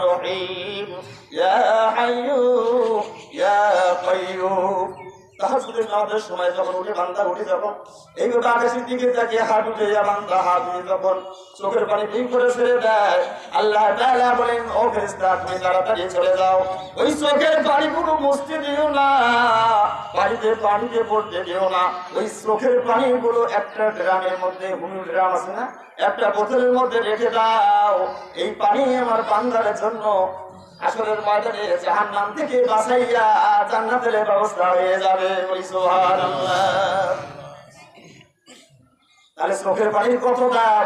রহিম ইয়া হাইয়ু ইয়া কাইয়্যুম। তাহাজ্জুদের নামাজের সময় যখন উঠে বান্দা উঠে, যখন এইভাবে আকাশের দিকে তাকিয়ে হাত উঠে বান্দা হাত উঠে যখন চোখের পানি ঠিক করে ছেড়ে দেয়, আল্লাহ তাআলা বলেন, ও ফেরেশতা তুমি তাড়াতাড়ি চলে যাও, ওই চোখের পানি কোনো মুছতে দিও না, পানিতে পড়তে দিও না, ওই চোখের পানিগুলো একটা ড্রামের মধ্যে, হুমির ড্রাম আছে না, একটা বোতলের মধ্যে রেখে দাও। এই পানি আমার বান্দার জন্য আসরের ময়দানে জাহান্নাম থেকে বাঁচাইয়া জান্নাতের ব্যবস্থা হয়ে যাবে। বলি সুবহানাল্লাহ। তাহলে চোখের পানির কত দাম।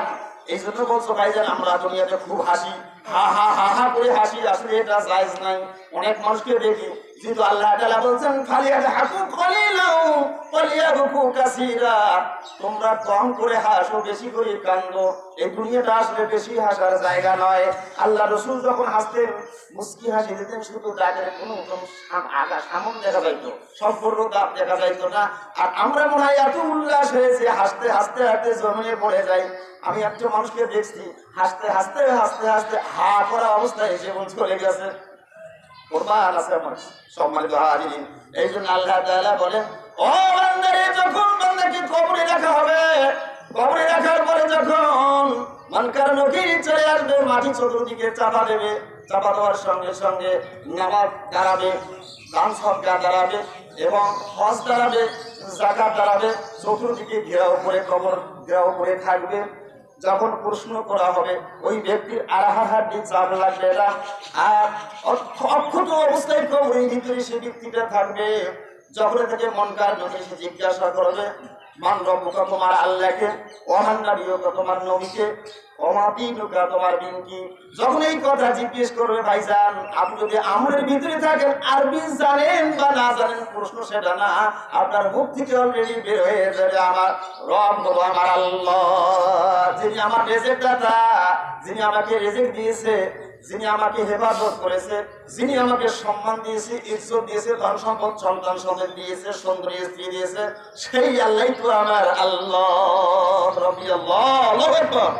এই জন্য বলছো ভাইজান, আমরা দুনিয়াতে খুব হাসি, হা হা হা হা করে হাসি, আসলে এটা জায়েজ নাই। অনেক মানুষকে দেখি, যেহেতু আল্লাহ তাআলা বলছেন ফালিয়াদহাকু কালিলাও ওয়ালিয়াবকু কাসীরা, তোমরা কম করে হাসো, বেশি করে কান্দো। এই দুনিয়াটা আসলে বেশি হাসার জায়গা নয়। আল্লাহ রাসূল যখন হাসতেন, মুস্কি হাসি দিতেন, শুধু দাঁতের কোনো সামন দেখা যাইতো, সম্পূর্ণ দাঁত দেখা যাইতো না। আর আমরা মনে হয় এত উল্লাস হয়েছে, হাসতে হাসতে হাসতে জমিয়ে পড়ে যাই। আমি একটা মানুষকে দেখছি হাসতে হাসতে হাসতে হাসতে হা করা অবস্থায় এসে চলে গেছে। কোরবান আছে আমার সম্মানিত হাজিরিন। এই জন্য আল্লাহ তাআলা বলেন, ও বান্দারে, যখন বান্দাকে কবরে রাখা হবে, কবরে রাখার পরে যখন মনকার নকির চলে আসবে, মাটি চতুর্দিকে চাপা দেবে, চাপা দেওয়ার সঙ্গে সঙ্গে নামাজ দাঁড়াবে, দান সদকা দাঁড়াবে এবং হজ দাঁড়াবে, যাকাত দাঁড়াবে, চতুর্দিকে ঘেরাও করে কবর ঘেরাও করে থাকবে। যখন প্রশ্ন করা হবে, ওই ব্যক্তির আড়াহাড়ি চাপ লাগবে না, আর অক্ষত অবস্থায় কবরের ভিতরে সে ব্যক্তিটা থাকবে। যখন থেকে মনকার নকির সে জিজ্ঞাসা করবে, মান রব্বুকা, তোমার আল্লাহকে, ওমান নাবিয়ুকা, তোমার নবীকে, ওমা দীনুকা, তোমার দিন কি। যখন এই কথা জিজ্ঞেস করবে ভাইজান, আপনি যদি আমলের ভিতরে থাকেন, আরবি জানেন বা না জানেন, প্রশ্ন সেটা না, আপনার মুখ থেকে অলরেডি বের হয়ে যাবে আমার রব হলো আমার আল্লাহ, যিনি আমার রিজিক দাতা, যিনি আমাকে রিজিক দিয়েছে, যিনি আমাকে হেফাজত করেছে, যিনি আমাকে সম্মান দিয়েছে, ইজ্জত দিয়েছে, ধন সম্পদ সন্তান সন্তান দিয়েছে, সুন্দরী স্ত্রী দিয়েছে, সেই আল্লাহই তো আমার আল্লাহ। রব্বি আল্লাহ, আল্লাহু আকবার।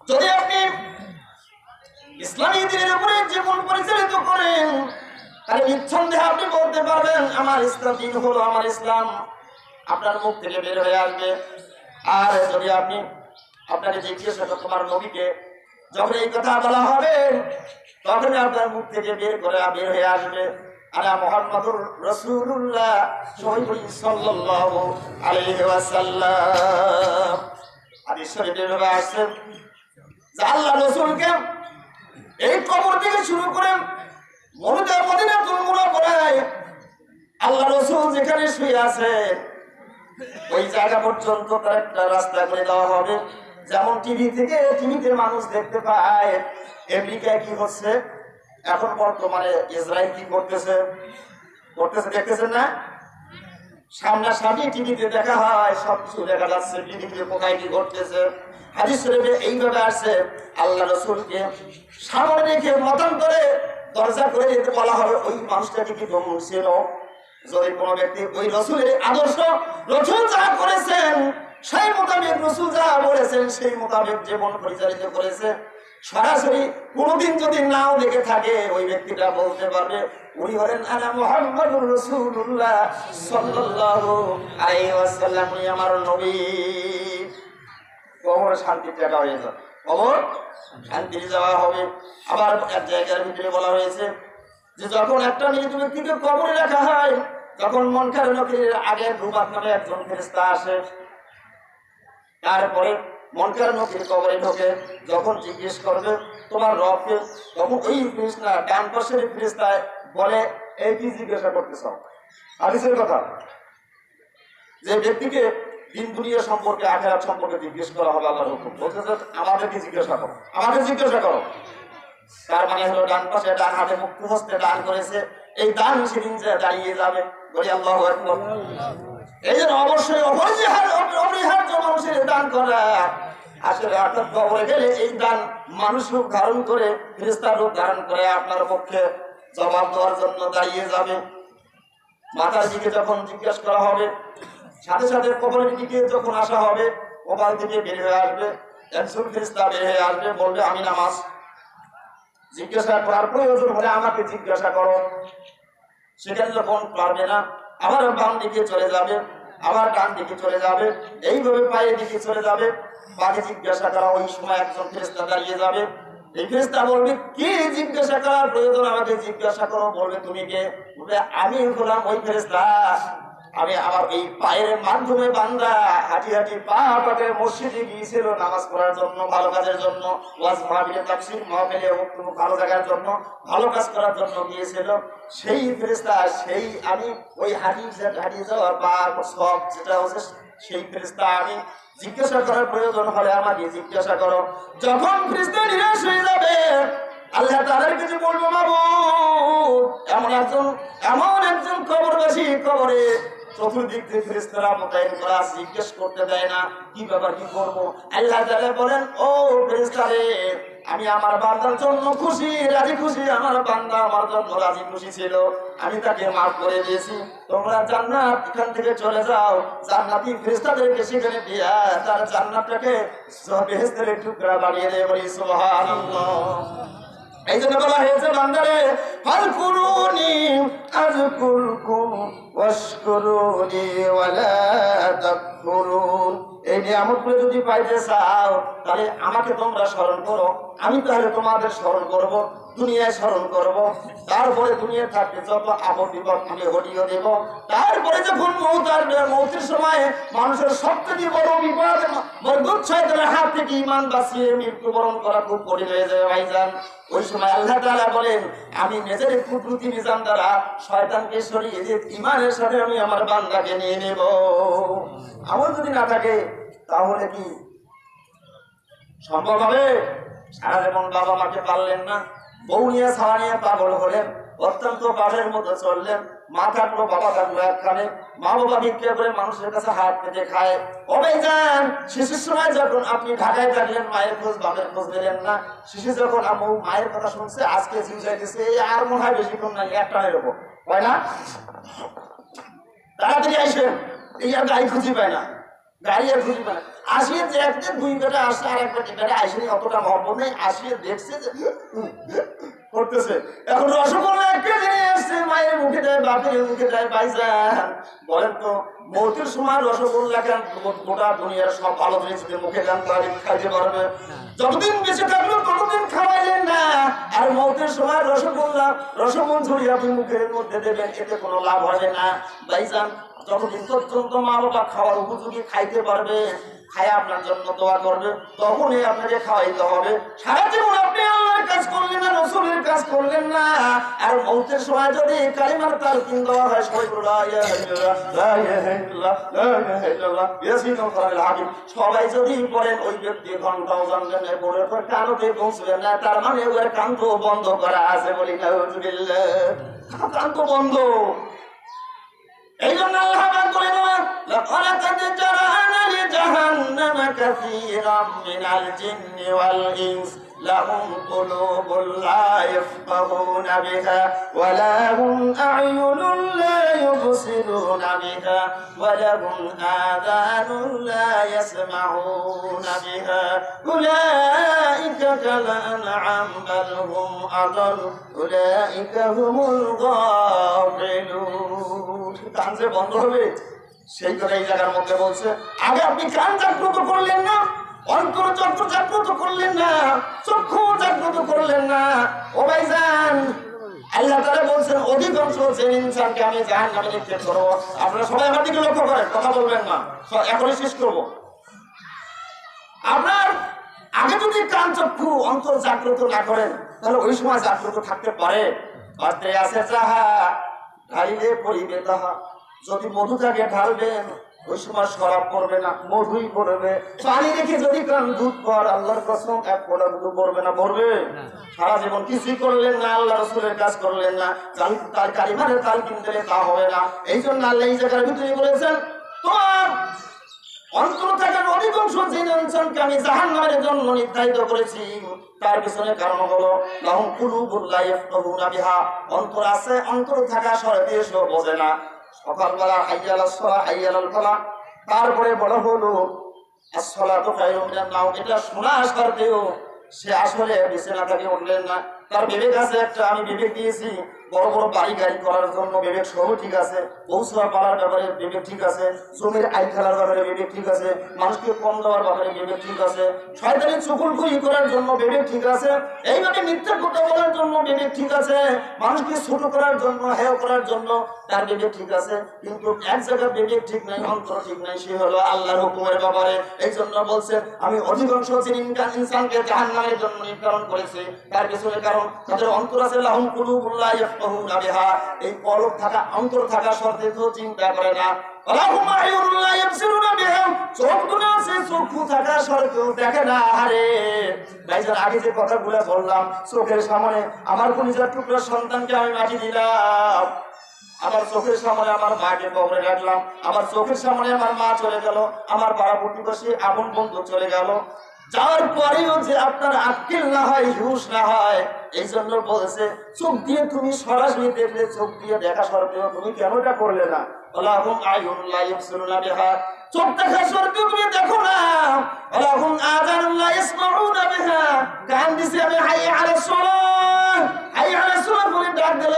যদি আপনি ইসলামী দিনের উপরে জীবন পরিচালিত করেন, তাহলে নিঃসন্দেহে আপনি বলতে পারবেন আমার ইসলাম দিন হলো আমার ইসলাম, আপনার মুখ থেকে বের হয়ে আসবে। আর যদি আপনি আপনাকে জিজ্ঞেস করতে তোমার নবীকে, যখন এই কথা বলা হবে, তখন আপনার মুখ থেকে বের হয়ে আসবে আলা মুহাম্মাদুর রাসূলুল্লাহ সাল্লাল্লাহু আলাইহি ওয়াসাল্লাম। হাদিস শরীফে আছে যে আল্লাহ রাসূলকে এই কবর থেকে শুরু করে মদিনাতুল মুনাওয়ারায় আল্লাহ রাসূল যেখানে শুয়ে আছে, ওই জায়গা পর্যন্ত তার একটা রাস্তা করে দেওয়া হবে। যেমন টিভিতে মানুষ দেখতে পায় আমেরিকায় কি হচ্ছে, এখন বর্তমানে ইসরায়েল কি করতেছে দেখতেছেন না, সামনাসামনি টিভিতে দেখা হয়, সবকিছু দেখা যাচ্ছে, পৃথিবীতে কোথায় কি ঘটতেছে। হাদিস শরীফে এইভাবে আসছে, আল্লাহ রাসূলকে সামনে রেখে মতান্তরে দরজা করে দিতে বলা হবে, ওই মানুষটাকে কি ধমক ছিল। যদি কোনো ব্যক্তি ওই রাসূলের আদর্শ, রাসূল যা করেছেন সেই মোতাবেক, রাসূল যা বলেছেন সেই মোতাবেক জীবন পরিচালিত করেছে, সরাসরি কোনোদিন যদি নাও দেখে থাকে, ওই ব্যক্তিটা বলতে পারবে উনি হলেন আনা মুহাম্মাদুর রাসূলুল্লাহ সাল্লাল্লাহু আলাইহি ওয়াসাল্লাম, উনি আমার নবী। কবর শান্তি জায়গা হয়ে যাবে, কবর শান্তি যাওয়া হবে। আবার এক জায়গার ভিতরে বলা হয়েছে যে যখন একটা মৃত ব্যক্তিকে কবরে রাখা হয়, তখন মুনকার নকিরের আগে রুবাত নামে একজন ফেরেশতা আসে। তারপরে মুনকার নকির কবরে ঢোকে, যখন জিজ্ঞেস করবে তোমার রবকে, তখন ওই ফেরেশতা ডান পাশের ফেরেশতা বলে এই কি জিজ্ঞাসা করতে চাও। হাদিসের কথা, যে ব্যক্তিকে দিন দুনিয়া সম্পর্কে, আখিরাত সম্পর্কে জিজ্ঞেস করা হবে আল্লাহর হুকুম, বলতে আমাদেরকে জিজ্ঞাসা করো, আমাকে জিজ্ঞাসা করো। তার মানে হলো ডান পাশে, ডান হাতে মুক্ত হস্তে দান করেছে, এই দান সেদিন যে দাঁড়িয়ে যাবে। বলি আল্লাহু আকবার। এই জন্য অবশ্যই অপরিহার্য মানুষের দান করা। আসলে আপনার কবরে গেলে এই দান মানুষ রূপ ধারণ করে, ফেরেশতার রূপ ধারণ করে আপনার পক্ষে জবাব দেওয়ার জন্য দাঁড়িয়ে যাবে। মাথার দিকে যখন জিজ্ঞাসা করা হবে, সাথে সাথে কবরের দিকে যখন আসা হবে, কপাল থেকে বের হয়ে আসবে একজন ফেরেশতা, বের হয়ে আসবে, বলবে আমি নামাজ। জিজ্ঞাসা করার প্রয়োজন হলে আমাকে জিজ্ঞাসা করো। সেখানে যখন পারবে না, আবার বাম দিকে চলে যাবে, আবার ডান দিকে চলে যাবে, এইভাবে পায়ের দিকে চলে যাবে, বাকি জিজ্ঞাসা করা। ওই সময় একজন ফেরেশতা দাঁড়িয়ে যাবে, এই ফেরেশতা বলবে কি জিজ্ঞাসা করার প্রয়োজন, আমাকে জিজ্ঞাসা করো। বলবে তুমি কে? বলবে আমি হলাম ওই ফেরেশতা, আমি আমার এই পায়ের মাধ্যমে বান্দা হাঁটি হাঁটি পা পাকে মসজিদে গিয়েছিল নামাজ পড়ার জন্য, ভালো কাজের জন্য, ওয়াজ মাহফিলে, তাফসীর মাহফিলে, ভালো জায়গার জন্য, ভালো কাজ করার জন্য গিয়েছিল। সেই ফেরেশতা, সেই আমি ওই হাঁটিয়ে যাওয়ার পা সব যেটা হচ্ছে সেই ফেরেশতা আমি। জিজ্ঞাসা করার প্রয়োজন হলে আমাকে জিজ্ঞাসা করো। যখন ফেরেশতা নিরাশ হয়ে যাবে, আল্লাহ তাআলার কাছে বলবো মাবুদ এমন একজন কবরবাসী, কবরে চতুর্দিক থেকে ফেরেশতারা মোতায়েন করা, জিজ্ঞেস করতে দেয় না, কি ব্যাপার, কি করবো। আল্লাহ তাআলা বলেন ও ফেরেশতারে, আমি আমার বান্দার জন্য খুশি, রাজি খুশি, আমার বান্দা আমার জন্য রাজি খুশি ছিল, আমি তাকে মাফ করে দিয়েছি। তোমরা জান্নাত এখান থেকে চলে যাও, জান্নাতি ফেরেশতাদেরকে সেখানে দিয়া তার জান্নাতটাকে বেহেশতের টুকরা বানিয়ে দেয়। বলি সুবহানাল্লাহ। এই জন্য বলা হয়েছে বান্দারে ফাযকুরুনি আযকুরকুম ওয়াশকুরুনি ওয়ালা তাকফুরুন। এই নিয়ামতগুলো যদি পাইতে চাও, তাহলে আমাকে তোমরা স্মরণ করো, আমি তাহলে তোমাদের স্মরণ করব, দুনিয়ায় স্মরণ করব। তারপরে দুনিয়া থাকতে যত আপদ বিপদ আমি হটিয়ে দেব। তারপরে যখন মৌত আসবে, মৌতের সময় মানুষের সবথেকে বড় বিপদ মরদুদ শয়তানের হাত থেকে ঈমান বাঁচিয়ে মৃত্যুবরণ করা খুব কঠিন হয়ে যায় ভাইজান। ওই সময় আল্লাহ তাআলা বলেন আমি নিজের কুদরতি নিজাম দ্বারা শয়তানকে সরিয়ে দিয়ে ঈমানের সাথে আমি আমার বান্দাকে নিয়ে নেব। আমল যদি না থাকে তাহলে কি সম্ভব হবে? সারা জীবন বাবা মাকে পারলেন না, বউ নিয়ে ছাড়া নিয়ে পাগল হলেন, অত্যন্ত পাগলের মতো চললেন, মা থাকলো বাবা থাকলো একখানে, মা বাবা ভিক্ষা করে মানুষের কাছে হাত পেতে খায়। কবে যান শিশুর সময় যখন আপনি ঢাকায় থাকলেন, মায়ের খোঁজ বাপের খোঁজ দিলেন না। শিশু যখন আম্মু মায়ের কথা শুনছে, আজকে জিউ যাইতেছে, আর মনে হয় বেশিক্ষণ নাই, একটা এরকম হয় না? তাড়াতাড়ি আসবেন, এই আর গাড়ি খুঁজি পায় না, গাড়ি আর খুঁজি পায় না। আসিয়ে যে একদিন দুই বেটা আসছে, আর একবার বেটা আসেনি, অতটা মহব্বত নেই, আসিয়ে দেখছে যে করতেছে। এখন রসগোল্লা একটা জিনিস আসছে, মায়ের মুখে দেয়, বাপের মুখে দেয়। ভাইজান বলেন তো মৌতের সময় রসগোল্লা কেন গোটা দুনিয়ার সব ভালো জিনিস মুখে দেন, তাহলে খাইতে পারবে। যতদিন বেঁচে থাকলো ততদিন খাওয়াইলেন না, আর মৌতের সময় রসগোল্লা রসমঞ্জুরি আপনি মুখের মধ্যে দেবেন, এতে কোনো লাভ হবে না। ভাইজান যতদিন পর্যন্ত মা বাবা খাওয়ার উপযোগী খাইতে পারবে, খায় আপনার জন্য দোয়া করবে, তখনই আপনাকে খাওয়াইতে হবে। সারা জীবন আপনি আল্লাহর কাজ করলেন না, রাসূলের কাজ করলেন না, আর মৌতের সময় যদি কালিমার তালকিন দেওয়া হয়, সবাই যদি বলেন, ওই ব্যক্তি ঘন্টাও জানবেন পরে কানতে পৌঁছবেন না, তার মানে ওর কান্ত বন্ধ করা আছে। বলি নাউযুবিল্লাহ, কান্ত বন্ধ। এই জন্য আল্লাহ পাক বলেন লাকাদ জারানা লিজাহান্নামা কাসীরাম মিনাল জিন্নি ওয়াল ইনস লাহুম কুলুবুন লা ইয়াফকাহুনা বিহা ওয়া লাহুম আ'য়ুনুন লা ইউবসিরুনা বিহা ওয়া লাহুম আযানুন লা ইয়াসমাউনা বিহা উলাইকা কাল আনআম বাল হুম আদাল উলাইকা হুমুল গাফিলুন। কান যে বন্ধ হবে সেই কথা এই জায়গার মধ্যে বলছে। আগে আপনি কান জাগ্রত করলেন না, অন্তর চক্ষু জাগ্রত করলেন না, চক্ষু জাগ্রত করলেন না। ও ভাইজান, আল্লাহ তাআলা বলছেন অধিকাংশ ইনসানকে আমি জাহান্নামে নিক্ষেপ করব। আপনারা সবাই আমার দিকে লক্ষ্য করেন, কথা বলবেন না, এখনই শেষ করব। আপনার আগে যদি কান চক্ষু অন্তর জাগ্রত না করেন তাহলে ওই সময় জাগ্রত থাকতে পারে। পাত্রে আছে যাহা ঢালিলে পরিবে তাহা, যদি মধু থাকে ঢালবেন ওই সময় শরাব পড়বে না, মধুই পড়বে। পানি রেখে যদি কান দুধ পর আল্লাহর কসম এক ফোঁটা মধু পড়বে না, পড়বে। সারা জীবন কিছুই করলেন না, আল্লাহ রাসূলের কাজ করলেন না, তার কালিমারে তাল কিনতে তা হবে না। এই জন্য আল্লাহ এই জায়গার ভিতরে বলেছেন তোমার অন্তর থাকার অধিকাংশ জিন-ইনসানকে আমি জাহান্নামের জন্য নির্ধারিত করেছি। তার পিছনে কারণ হলো লাহুম কুলুবুন লা ইয়াফকাহুনা বিহা, অন্তর আছে, অন্তর থাকা সত্ত্বেও সে বোঝে না। সকালবেলা হাইয়া আলাস সালাহ হাইয়া আলাল ফালাহ, তারপরে বড় হলো আসসালাতু খায়রুম মিনান নাওম, এটা শোনা সত্ত্বেও সে আসলে বিছানা থেকে উঠলেন না। তার বিবেক আছে একটা, আমি বিবেক দিয়েছি বড় বড় বাড়ি গাড়ি করার জন্য, বিবেক সব ঠিক আছে, পৌঁছাওয়া পালার ব্যাপারে বিবেক ঠিক আছে, জমির আই খেলার ব্যাপারে বিবেক ঠিক আছে, মানুষকে কম দেওয়ার ব্যাপারে বিবেক ঠিক আছে, শয়তানি চুগলখড়ি করার জন্য বিবেক ঠিক আছে, এইভাবে মিথ্যা কথা বলার জন্য বিবেক ঠিক আছে, মানুষকে ছোট করার জন্য, হেয় করার জন্য তার বিবেক ঠিক আছে। কিন্তু এক জায়গায় বিবেক ঠিক নাই, অন্তর ঠিক নাই, সে হলো আল্লাহর হুকুমের ব্যাপারে। এই জন্য বলছে আমি অধিকাংশ ইনসানকে জাহান্নামের জন্য নির্ধারণ করেছি। তার পিছনে কারণ তাদের অন্তর আছে লাহুম কুলুবুন লা ইয়াফকাহুনা বিহা, এই কলব থাকা, অন্তর থাকা সত্ত্বেও চিন্তা করে না। লাহুম আ'য়ুনুন লা ইউবসিরুনা বিহা, চোখ দুটো আছে, চক্ষু থাকা সত্ত্বেও দেখে না। আরে ভাইজান, আগে যে কথাগুলো বললাম, চোখের সামনে আমার কলিজার টুকরা সন্তানকে আমি মাটি দিলাম, আমার চোখের সামনে আমার মাকে কবরে রাখলাম, আমার চোখের সামনে আমার মা চলে গেল, আমার পাড়া প্রতিবেশী আপন বন্ধু চলে গেল, যাওয়ার পরেও যে আপনার আক্কেল না হয়, হুঁশ না হয়, এই জন্য বলছে চোখ দিয়ে তুমি সরাসরি দেখলে, চোখ দিয়ে দেখা সত্ত্বেও তুমি কেন এটা করলে না? লাহুম আ'য়ুনুন লা ইউবসিরুনা বিহা, চোখ দেখা সত্ত্বেও তুমি দেখো না। লাহুম আযানুন লা ইয়াসমাউনা বিহা, কান দিছে আমি হাইয়া আলাস সালাহ হাইয়া আলাস সালাহ বলে ডাক দিল,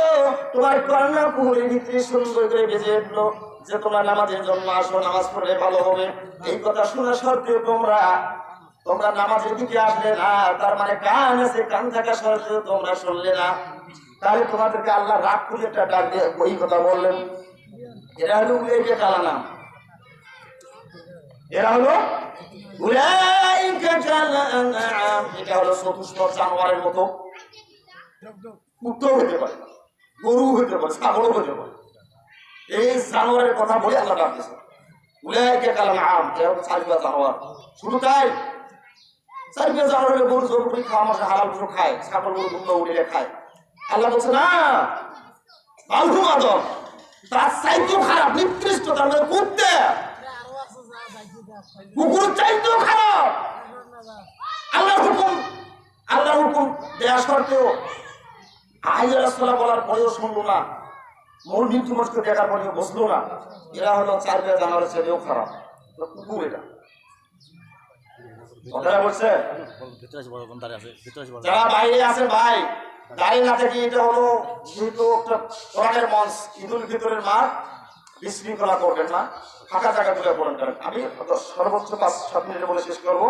তোমার কর্ণা পুহুরের ভিতরে সুন্দর করে বেজে উঠলো যে তোমরা নামাজের জন্য আসো, নামাজ পড়লে ভালো হবে। এই কথা শোনা সত্ত্বেও তোমরা নামাজের দিকে আসলে না, তার মানে কান আছে, কান থাকা সত্ত্বেও তোমরা শুনলে না। তাহলে তোমাদেরকে আল্লাহ রাগ করে একটা ডাক দিয়ে ওই কথা বললেন। এরা হলো উলাইকা কাল আনআম, এরা হলো উলাইকা কাল আনআম, এটা হলো চতুষ্পদ জানোয়ারের মতো। কুত্তাও হতে পারে, গরু হতে পারে, ছাগলও হতে পারে। এই জানোয়ারের কথা বলে আল্লাহ ডাক দিয়েছে উলাইকা কাল আনআম, এরা হলো চারপা জানোয়ার। শুধু তাই, চারপা জানোয়ারের গরু জরুরি খাওয়া মাসে হালাল কিছু খায়, ছাগল গরু দুটো উড়িয়ে খায়। আল্লাহ বলছে না, বালহুম আদম, তার চাইতেও খারাপ, নিকৃষ্ট, তার মানে কুত্তে, কুকুর চাইতেও খারাপ। আল্লাহর হুকুম দেয়া সত্ত্বেও হাইয়া আলাস সালাহ বলার পরেও শুনলো না, মৃত্যু কষ্ট দেখার পরেও বসলো না। এরা হলো চারপা জানোয়ারের ছেলেও খারাপ, কুকুর। এরা কথাটা বলছে যারা বাইরে আছে ভাই, দাঁড়িয়ে না থেকে, এটা হলো যেহেতু একটা কোরআনের মঞ্চ, ঈদুল ফিতরের মাঠ, বিশৃঙ্খলা করবেন না, ফাঁকা জায়গা তুলে পড়েন করেন। আমি সর্বোচ্চ 5-7 মিনিটে বলে শেষ করবো।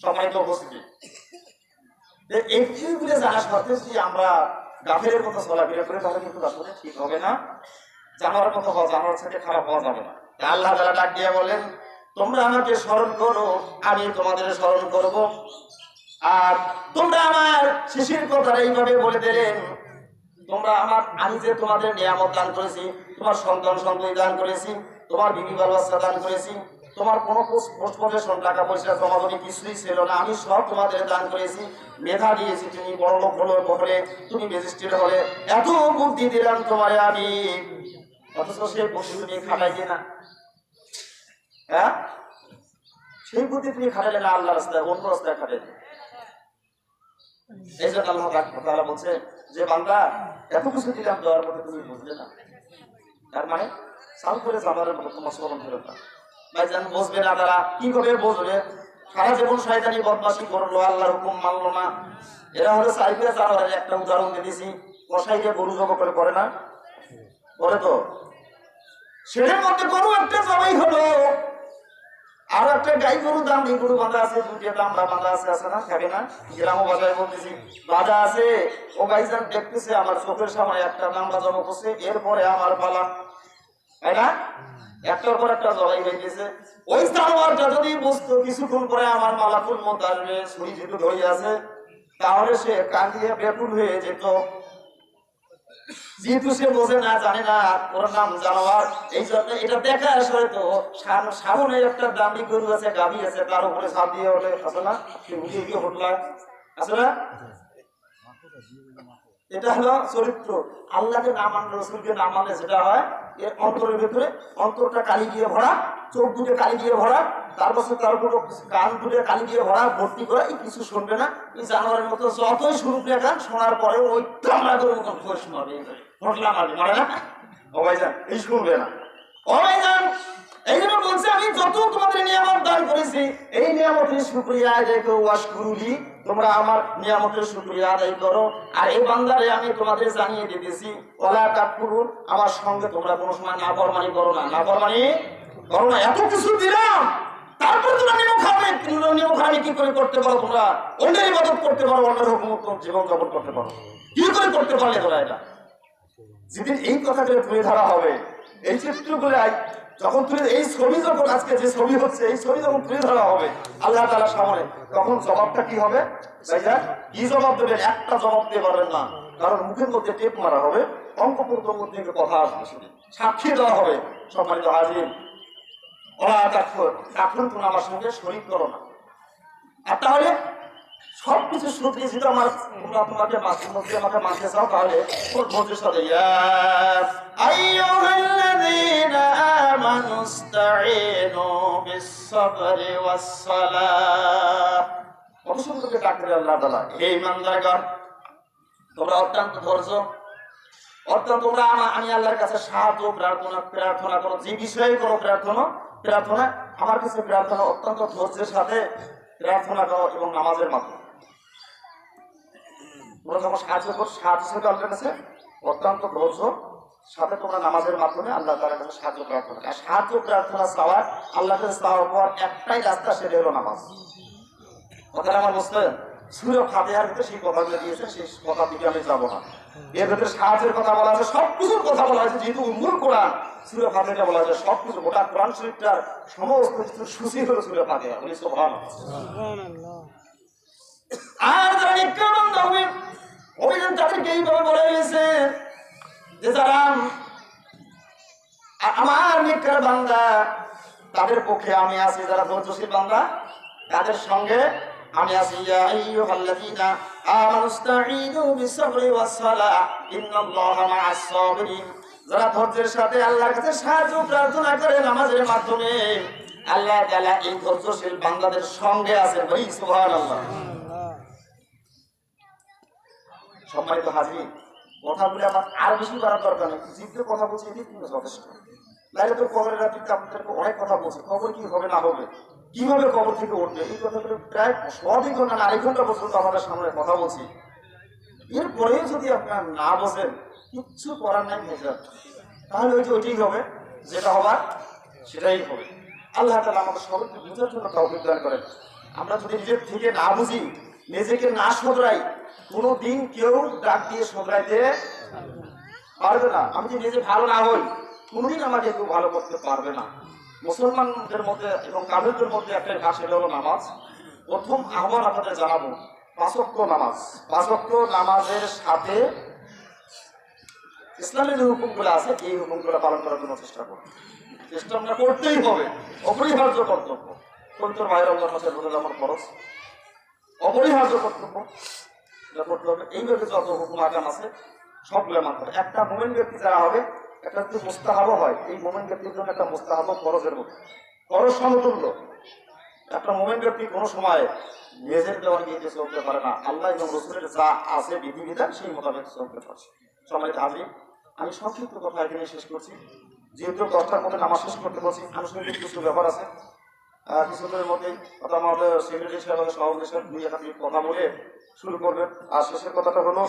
সম্মানিত উপস্থিতি, এই বিষয়গুলো জানা সত্ত্বেও যদি আমরা গাফেলের মতো চলাফেরা করে তাহলে কিন্তু আসলে ঠিক হবে না। জানোয়ারের মতো হওয়া, জানোয়ার থেকে খারাপ হওয়া যাবে না। আল্লাহ তাআলা ডাক দিয়ে বলেন তোমরা আমাকে স্মরণ করো, আমি তোমাদের স্মরণ করব। আর তোমরা আমার শিশির কথা এইভাবে বলে দিলেন, তোমরা আমি যে তোমাদের নিয়ামত দান করেছি, তোমার সন্তান সন্ততি দান করেছি, তোমার বিবি বাল বাচ্চা দান করেছি, তোমার কোনো পোস্ট টাকা পয়সা জমা জমি কিছুই ছিল না, আমি সব তোমাদের দান করেছি। মেধা দিয়েছি, তুমি বড় লোক হলে, তুমি ম্যাজিস্ট্রেট হলে, এত বুদ্ধি দিলাম তোমারে আমি, অথচ সেই বুদ্ধি তুমি খাটাই দিয়ে না, হ্যাঁ সেই বুদ্ধি তুমি খাটালে না, আল্লাহ রাস্তায় অন্য রাস্তায় খাটাই। এই জন্য আল্লাহ তাআলা বলছে যে বান্দা এত কিছু দিলাম দেওয়ার মধ্যে তুমি বুঝলে না, তার মানে সাল করে জানার মতো তোমার স্মরণ ফেরত না। ভাইজান বুঝবে না, তারা কি করে বুঝবে? সারা জীবন শয়তানি বদমাশি করলো, আল্লাহর হুকুম মানলো না। এরা হলো সাইফিয়া জানোয়ারের একটা উদাহরণ দিয়েছি। কসাইকে গরু জব করে না, করে তো সেটার মধ্যে গরু একটা জবাই হলো, আর একটা গাই গরু দাম এই গরু বাঁধা আছে, দুটিয়া দামরা বাঁধা আছে, আছে না, থাকে না, গ্রাম বাজারে বলতেছি বাঁধা আছে। ও ভাইজান দেখতেছে আমার চোখের সামনে একটা দামরা জমা করছে, এরপরে আমার পালা, তাই না? একটার পর একটা জবাই হয়ে গেছে। ওই জানোয়ারটা যদি বুঝতো কিছুক্ষণ পরে আমার মালাকুল মত আসবে, ছুরি যেটু ধরে আছে, তাহলে সে কান্দিয়ে বেকুল হয়ে যেত। যেহেতু সে বোঝে না, জানে না, ওর নাম জানোয়ার, এই জন্য এটা দেখা আসলে তো সামনে একটা দামি গরু আছে, গাভী আছে, তার উপরে ছাদ দিয়ে ওঠে, আছে না, উঠে গিয়ে হোটলা, আছে না? এটা হলো চরিত্র। আল্লাহকে না মানলে, রসুলকে না মানলে যেটা হয়, এর অন্তরের ভেতরে অন্তরটা কালি দিয়ে ভরা, চোখ দুটো কালি দিয়ে ভরা, তারপর তার উপর কান দুটো কালি দিয়ে ভরা, ভর্তি করা, এই কিছু শুনবে না। এই জানোয়ারের মতো যতই শুনুক না গান, শোনার পরে ওই কামড়া করে মতো ঘোষ মারবে, ঘটলা মারবে, মারে না, ও ভাইজান এই শুনবে না, ও ভাইজান। এই জন্য বলছে আমি যত তোমাদের নিয়ামত দান করেছি, এই নিয়ামতের শুকরিয়া আদায় করো, ওয়াশকুরুলি, তোমরা আমার নিয়ামতের শুকরিয়া আদায় করো। আর এই বান্দারে আমি তোমাদের জানিয়ে দিতেছি, ওয়ালা তাকফুরুন, আমার সঙ্গে তোমরা কোনো সময় নাফরমানি করো না, নাফরমানি করো না। এত কিছু দিলাম, তারপর তোমরা নিয়মখানি কি করে করতে পারো? তোমরা অন্যের ইবাদত করতে পারো, অন্যের হুকুম জীবন যাপন করতে পারো, কি করে করতে পারলে তোমরা এটা? যেদিন এই কথাগুলো তুলে ধরা হবে, এই চিত্রগুলো যখন তুলে, এই ছবি যখন আজকে যে ছবি হচ্ছে, এই ছবি যখন তুলে ধরা হবে আল্লাহ তাআলার সামনে, তখন জবাবটা কি হবে? ভাইজান কি জবাব দেবেন? একটা জবাব দিতে পারবেন না, কারণ মুখের মধ্যে টেপ মারা হবে, অঙ্ক প্রত্যঙ্গ থেকে কথা আসবে, সাক্ষী দেওয়া হবে। সম্মানিত হাজির, ওলা তাকফুর, তাকফুর তুমি আমার সঙ্গে শরীক করো না। আর তাহলে সবকিছু শুনতে যেটা আমার, তোমরা তোমাকে আমাকে মানতে চাও, তাহলে ওর ধৈর্যের সাথে ইয়া আইয়ুহাল্লাযীনা আমানুস্তাঈনু বিস-সাবরি ওয়াস-সালাহ। কত সুন্দর করে ডাক দিলেন আল্লাহ তাআলা, হে ইমানদারগণ, তোমরা অত্যন্ত ধৈর্য, অত্যন্ত তোমরা আমি আল্লাহর কাছে সাহায্য প্রার্থনা করো, যে বিষয়ে করো প্রার্থনা আমার কাছে প্রার্থনা অত্যন্ত ধৈর্যের সাথে প্রার্থনা করো, এবং নামাজের মাধ্যমে তোমরা যখন সাহায্য আল্লাহর কাছে অত্যন্ত ধৈর্য সাথে তোমরা নামাজের মাধ্যমে আল্লাহ তাআলার কাছে সাহায্য প্রার্থনা। আর সাহায্য প্রার্থনা চাওয়া, আল্লাহর কাছে চাওয়ার পর একটাই রাস্তা, সেটা হলো নামাজ। কথাটা আমার বুঝলেন? সূরা ফাতিহার ভিতরে সেই কথাগুলো দিয়েছে, সেই কথার দিকে আমি যাবো না। এর ভিতরে সাহায্যের কথা বলা আছে, সবকিছুর কথা বলা হয়েছে, যেহেতু উম্মুল কোরআন, সূরা ফাতিহা বলা হয়েছে, সবকিছু গোটা কোরআন শরীফটার সমস্ত কিছু সূচি হলো সূরা ফাতিহা। বলি সুবহানাল্লাহ। আর যারা নিকটবন্ধ হবে, অভিযান তাদেরকে এইভাবে বলা হয়েছে যে যারা আমার নিকট বান্দা, তাদের পক্ষে আমি আছি, যারা ধৈর্যশীল বান্দা তাদের সঙ্গে আমি আছি। ইয়া আইয়ুহাল্লাযীনা আমানুস্তাঈনু বিস-সাবরি ওয়াস-সালাহ ইন্নাল্লাহা মা'আস-সাবিরিন। যারা ধৈর্যের সাথে আল্লাহর কাছে সাহায্য প্রার্থনা করে নামাজের মাধ্যমে, আল্লাহ তাআলা এই ধৈর্যশীল বান্দাদের সঙ্গে আছেন। বলি সুবহানাল্লাহ। সম্মানিত হাজির, কথাগুলো আমার আর বেশি করার দরকার নেই, জিজ্ঞেস কথা বলছি এটি কিন্তু যথেষ্ট। নাইলে তো কবরের রাত্রিতে আপনাদেরকে অনেক কথা বলছি, কবর কি হবে না হবে, কিভাবে কবর থেকে উঠবে, এই কথাগুলো প্রায় 2 ঘন্টা না 2.5 ঘন্টা পর্যন্ত আমাদের সামনে কথা বলছি। এরপরেও যদি আপনার না বোঝেন, কিচ্ছু করার নাই, ভেজাল, তাহলে ওইটাই হবে, যেটা হবার সেটাই হবে। আল্লাহ তাআলা আমাদের সবাইকে বোঝার জন্য তৌফিক দান করেন। আমরা যদি নিজের থেকে না বুঝি, নিজেকে না শোধরাই, কোনোদিন কেউ ডাক দিয়ে শোধরাইতে পারবে না। আমি যদি নিজে ভালো না হই, কোনোদিন আমাকে কেউ ভালো করতে পারবে না। মুসলমানদের মধ্যে এবং কাফেরদের মধ্যে একটা ভাগ, সেটা হলো নামাজ। প্রথম আহ্বান আপনাদের জানাবো 5 ওয়াক্ত নামাজ। 5 ওয়াক্ত নামাজের সাথে ইসলামের যে হুকুমগুলো আছে, এই হুকুমগুলো পালন করার জন্য চেষ্টা করব। চেষ্টা আমরা করতেই হবে, অপরিহার্য কর্তব্য। পবিত্র মাহে রমজান মাসের রোজা যেমন খরচ, অপরিহার্য কর্তব্য, এটা করতে হবে। এইভাবে যত হুকুম আকাম আছে সবগুলো মানতে হবে। একটা মুমিন ব্যক্তি যারা হবে, একটা যদি মুস্তাহাবও হয়, এই মোমেন ব্যক্তির জন্য একটা মুস্তাহাব ফরজের মতো, ফরজ সমতুল্য। একটা মোমেন ব্যক্তি কোনো সময় নিজের দেওয়ার গিয়ে চলতে পারে না, আল্লাহ এবং রসুলের যা আছে বিধিবিধান সেই মোতাবেক চলতে পারছে। সম্মানিত হাজির, আমি সংক্ষিপ্ত কথা এখানে শেষ করছি, যেহেতু 10টার মধ্যে নামাজ শেষ করতে বলছি। আনুষ্ঠানিক কিছু ব্যাপার আছে, কিছুদিনের মধ্যেই কথা আমাদের সেক্রেটারি সাহেব এবং সভাপতি সাহেব দুই একাধিক কথা বলে শুরু করবেন। আর শেষের কথাটা হলো